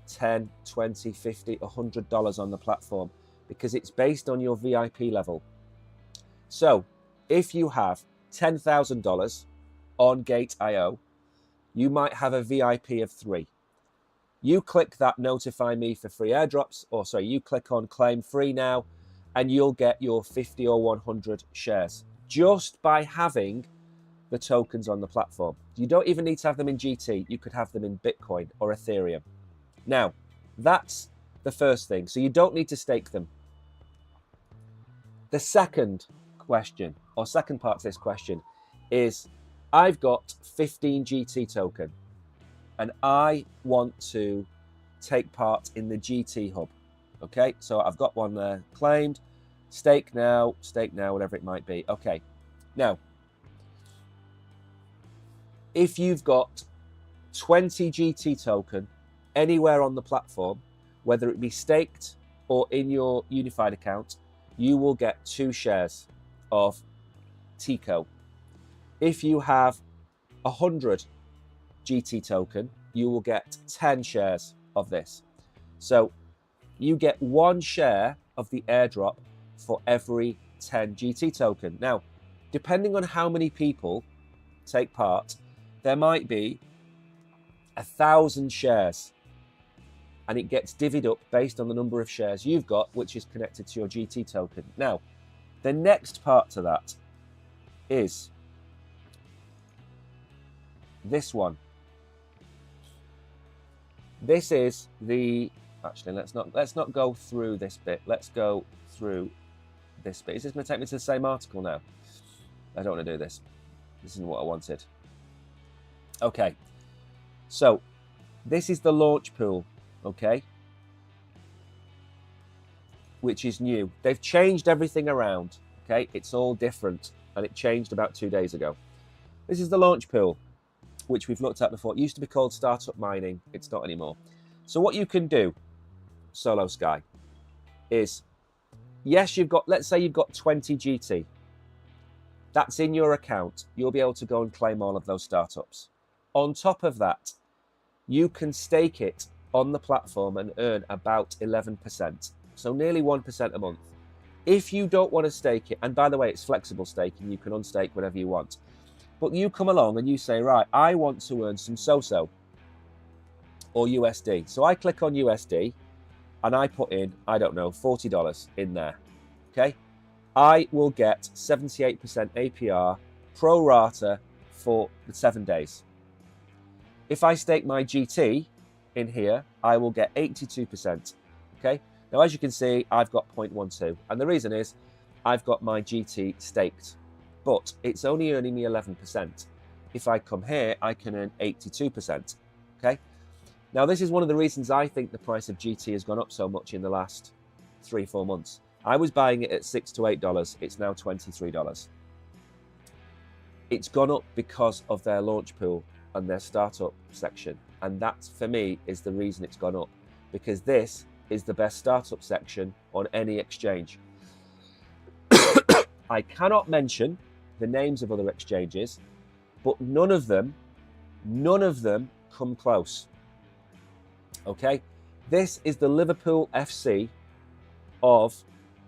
$10, $20, $50, $100 on the platform because it's based on your VIP level. So if you have $10,000 on GateIO, you might have a VIP of 3. You click that notify me for free airdrops, or sorry, you click on claim free now, and you'll get your 50 or 100 shares just by having the tokens on the platform. You don't even need to have them in GT. You could have them in Bitcoin or Ethereum. Now, that's the first thing. So you don't need to stake them. The second question, or second part to this question, is I've got 15 GT token and I want to take part in the GT hub. Okay, so I've got one there claimed, stake now, whatever it might be. Okay, now If you've got 20 GT token anywhere on the platform, whether it be staked or in your unified account, you will get 2 shares of TICO. If you have 100 GT token, you will get 10 shares of this. So you get 1 share of the airdrop for every 10 GT token. Now, depending on how many people take part, there might be 1,000 shares, and it gets divvied up based on the number of shares you've got, which is connected to your GT token. Now, the next part to that is this one. This is the, actually, let's not go through this bit. Let's go through this bit. Is this going to take me to the same article now? I don't want to do this. This isn't what I wanted. Okay. So this is the launch pool, okay, which is new. They've changed everything around, okay? It's all different, and it changed about 2 days ago. This is the launch pool, which we've looked at before. It used to be called startup mining. It's not anymore. So what you can do, Solo Sky, is, yes, let's say you've got 20 GT. That's in your account. You'll be able to go and claim all of those startups. On top of that, you can stake it on the platform and earn about 11%, so nearly 1% a month. If you don't want to stake it, and by the way, it's flexible staking, you can unstake whenever you want, but you come along and you say, right, I want to earn some SOSO or USD. So I click on USD and I put in, I don't know, $40 in there, okay? I will get 78% APR pro rata for the 7 days. If I stake my GT in here, I will get 82%, okay? Now, as you can see, I've got 0.12, and the reason is I've got my GT staked, but it's only earning me 11%. If I come here, I can earn 82%, okay? Now, this is one of the reasons I think the price of GT has gone up so much in the last 3-4 months. I was buying it at $6 to $8. It's now $23. It's gone up because of their launch pool and their startup section, and that for me is the reason it's gone up, because this is the best startup section on any exchange. I cannot mention the names of other exchanges, but none of them come close. Okay, this is the Liverpool FC of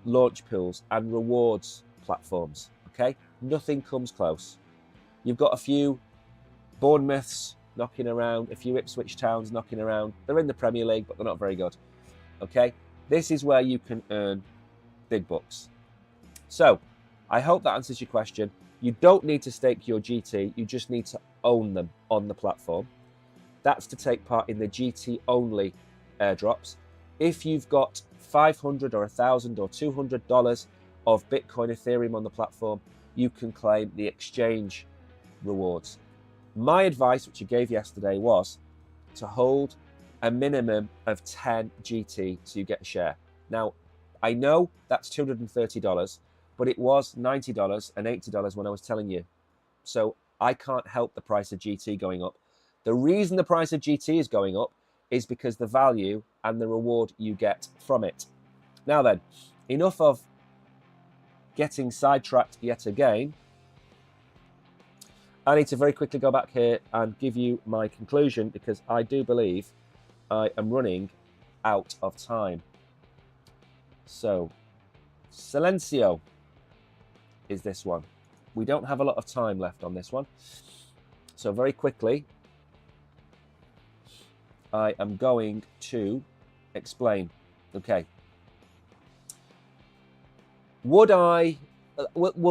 launch pools and rewards platforms. Okay, nothing comes close. You've got a few Bournemouths knocking around, a few Ipswich Towns knocking around. They're in the Premier League, but they're not very good. Okay, this is where you can earn big bucks. So I hope that answers your question. You don't need to stake your GT, you just need to own them on the platform. That's to take part in the GT only airdrops. If you've got $500 or $1,000 or $200 of Bitcoin, Ethereum on the platform, you can claim the exchange rewards. My advice, which I gave yesterday, was to hold a minimum of 10 GT so you get a share. Now, I know that's $230, but it was $90 and $80 when I was telling you. So I can't help the price of GT going up. The reason the price of GT is going up is because the value and the reward you get from it. Now then, enough of getting sidetracked yet again. I need to very quickly go back here and give you my conclusion, because I do believe I am running out of time. So, Silencio is this one. We don't have a lot of time left on this one. So very quickly, I am going to explain. Okay. We'll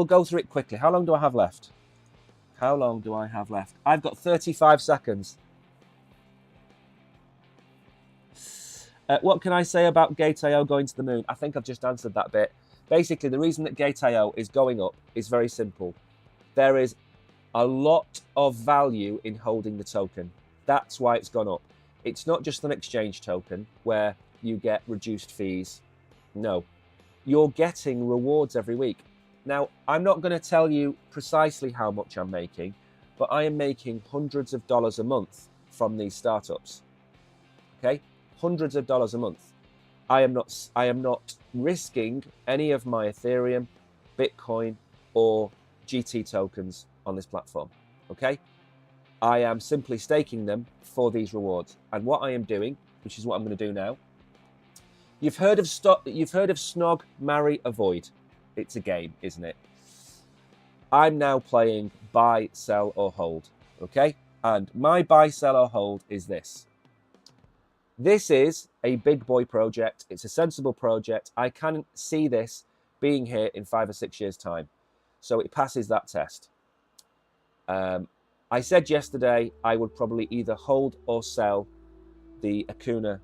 go through it quickly. How long do I have left? How long do I have left? I've got 35 seconds. What can I say about GateIO going to the moon? I think I've just answered that bit. Basically, the reason that GateIO is going up is very simple. There is a lot of value in holding the token. That's why it's gone up. It's not just an exchange token where you get reduced fees. No, you're getting rewards every week. Now, I'm not going to tell you precisely how much I'm making, but I am making hundreds of dollars a month from these startups. Okay, hundreds of dollars a month. I am not risking any of my Ethereum, Bitcoin, or GT tokens on this platform. Okay, I am simply staking them for these rewards. And what I am doing, which is what I'm going to do now. You've heard of Snog, Marry, Avoid. It's a game, isn't it? I'm now playing buy, sell, or hold. Okay, and my buy, sell, or hold is this. This is a big boy project. It's a sensible project. I can see this being here in 5 or 6 years' time. So it passes that test. I said yesterday I would probably either hold or sell the Kuma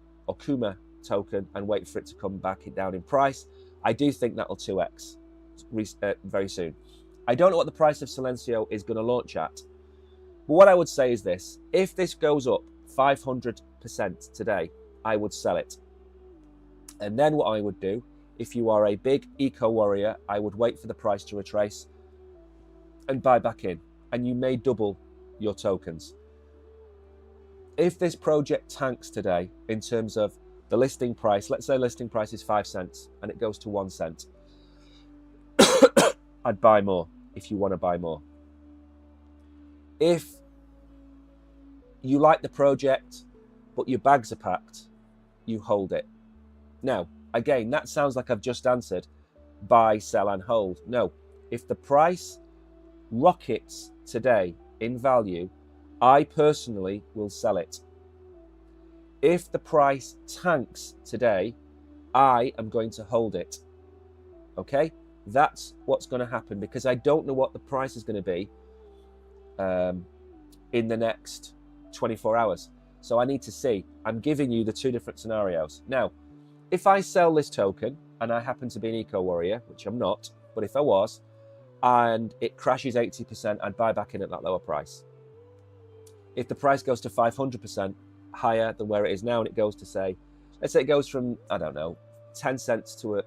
token and wait for it to come back down in price. I do think that'll 2x very soon. I don't know what the price of Silencio is going to launch at. But what I would say is this. If this goes up 500% today, I would sell it. And then what I would do, if you are a big eco warrior, I would wait for the price to retrace and buy back in. And you may double your tokens. If this project tanks today in terms of the listing price, let's say listing price is 5 cents and it goes to 1 cent, I'd buy more if you want to buy more. If you like the project, but your bags are packed, you hold it. Now, again, that sounds like I've just answered buy, sell, and hold. No, if the price rockets today in value, I personally will sell it. If the price tanks today, I am going to hold it. Okay? That's what's going to happen because I don't know what the price is going to be in the next 24 hours. So I need to see. I'm giving you the 2 different scenarios. Now, if I sell this token and I happen to be an eco warrior, which I'm not, but if I was, and it crashes 80%, I'd buy back in at that lower price. If the price goes to 500% higher than where it is now and it goes to, say, let's say it goes from, I don't know, 10 cents to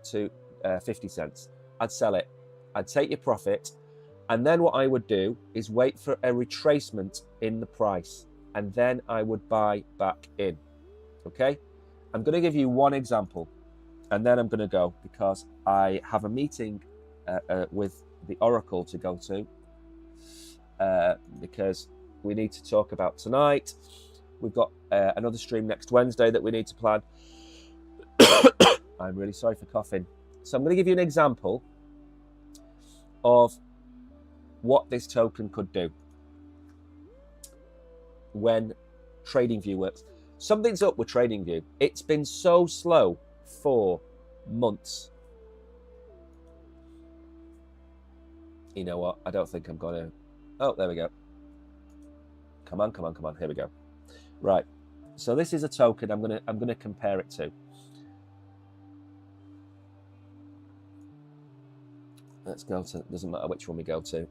50 cents, I'd sell it. I'd take your profit. And then what I would do is wait for a retracement in the price. And then I would buy back in. Okay? I'm going to give you one example. And then I'm going to go because I have a meeting with the Oracle to go to because we need to talk about tonight. We've got another stream next Wednesday that we need to plan. I'm really sorry for coughing. So I'm going to give you an example of what this token could do when TradingView works. Something's up with TradingView. It's been so slow for months. You know what? I don't think I'm going to... Oh, there we go. Come on. Here we go. Right. So this is a token I'm going to compare it to. Let's go to... It doesn't matter which one we go to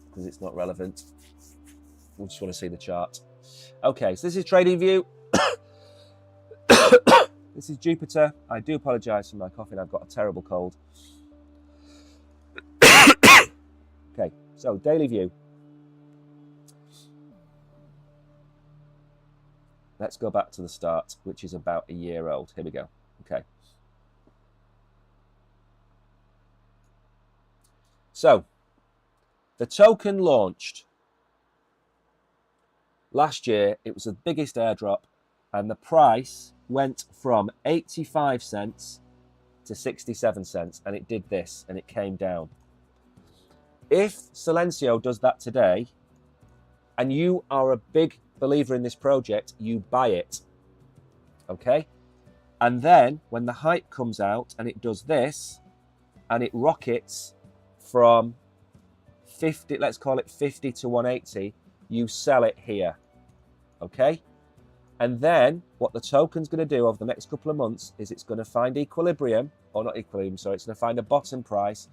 because it's not relevant. We just want to see the chart. Okay, so this is TradingView. This is Jupiter. I do apologise for my coughing. I've got a terrible cold. Okay, so daily view. Let's go back to the start, which is about a year old. Here we go. Okay. So, the token launched last year. It was the biggest airdrop, and the price went from 85 cents to 67 cents, and it did this, and it came down. If Silencio does that today, and you are a big believer in this project, you buy it, okay? And then when the hype comes out and it does this, and it rockets from 50, let's call it 50 to 180, you sell it here, okay? And then what the token's going to do over the next couple of months is it's going to find equilibrium, or not equilibrium, sorry, it's going to find a bottom price,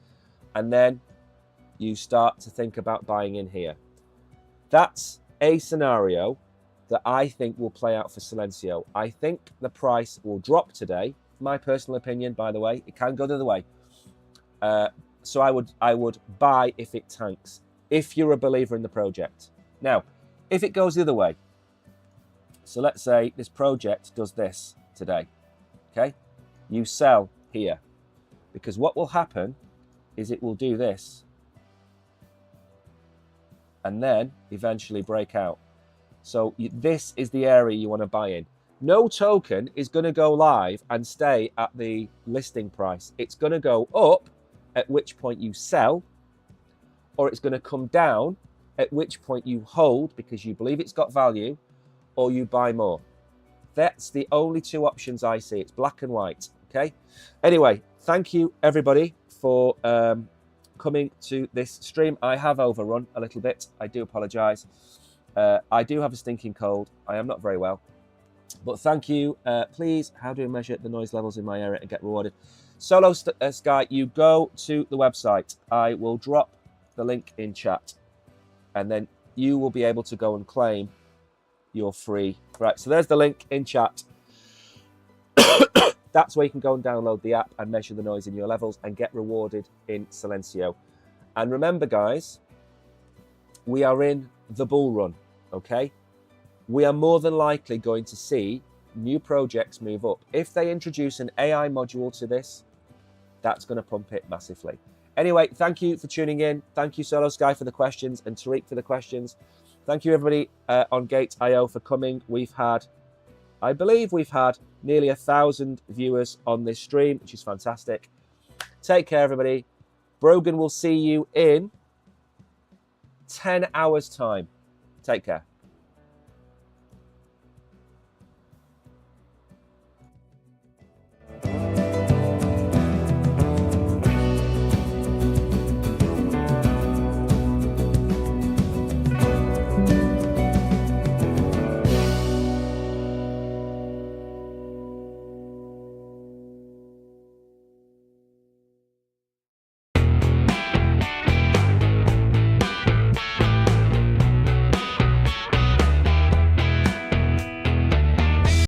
and then you start to think about buying in here. That's a scenario that I think will play out for Silencio. I think the price will drop today. My personal opinion, by the way, it can go the other way. So I would buy if it tanks, if you're a believer in the project. Now, if it goes the other way, so let's say this project does this today, okay? You sell here, because what will happen is it will do this and then eventually break out. So this is the area you want to buy in. No token is going to go live and stay at the listing price. It's going to go up, at which point you sell, or it's going to come down, at which point you hold because you believe it's got value, or you buy more. That's the only two options I see. It's black and white, okay? Anyway, thank you everybody for coming to this stream. I have overrun a little bit. I do apologize. I do have a stinking cold. I am not very well. But thank you. Please, how do I measure the noise levels in my area and get rewarded? Solo Sky, you go to the website. I will drop the link in chat. And then you will be able to go and claim your free. Right, so there's the link in chat. That's where you can go and download the app and measure the noise in your levels and get rewarded in Silencio. And remember, guys, we are in the bull run, okay? We are more than likely going to see new projects move up. If they introduce an AI module to this, that's going to pump it massively. Anyway, thank you for tuning in. Thank you, Solo Sky, for the questions and Tariq for the questions. Thank you, everybody on GateIO for coming. I believe we've had nearly 1,000 viewers on this stream, which is fantastic. Take care, everybody. Brogan will see you in 10 hours' time. Take care.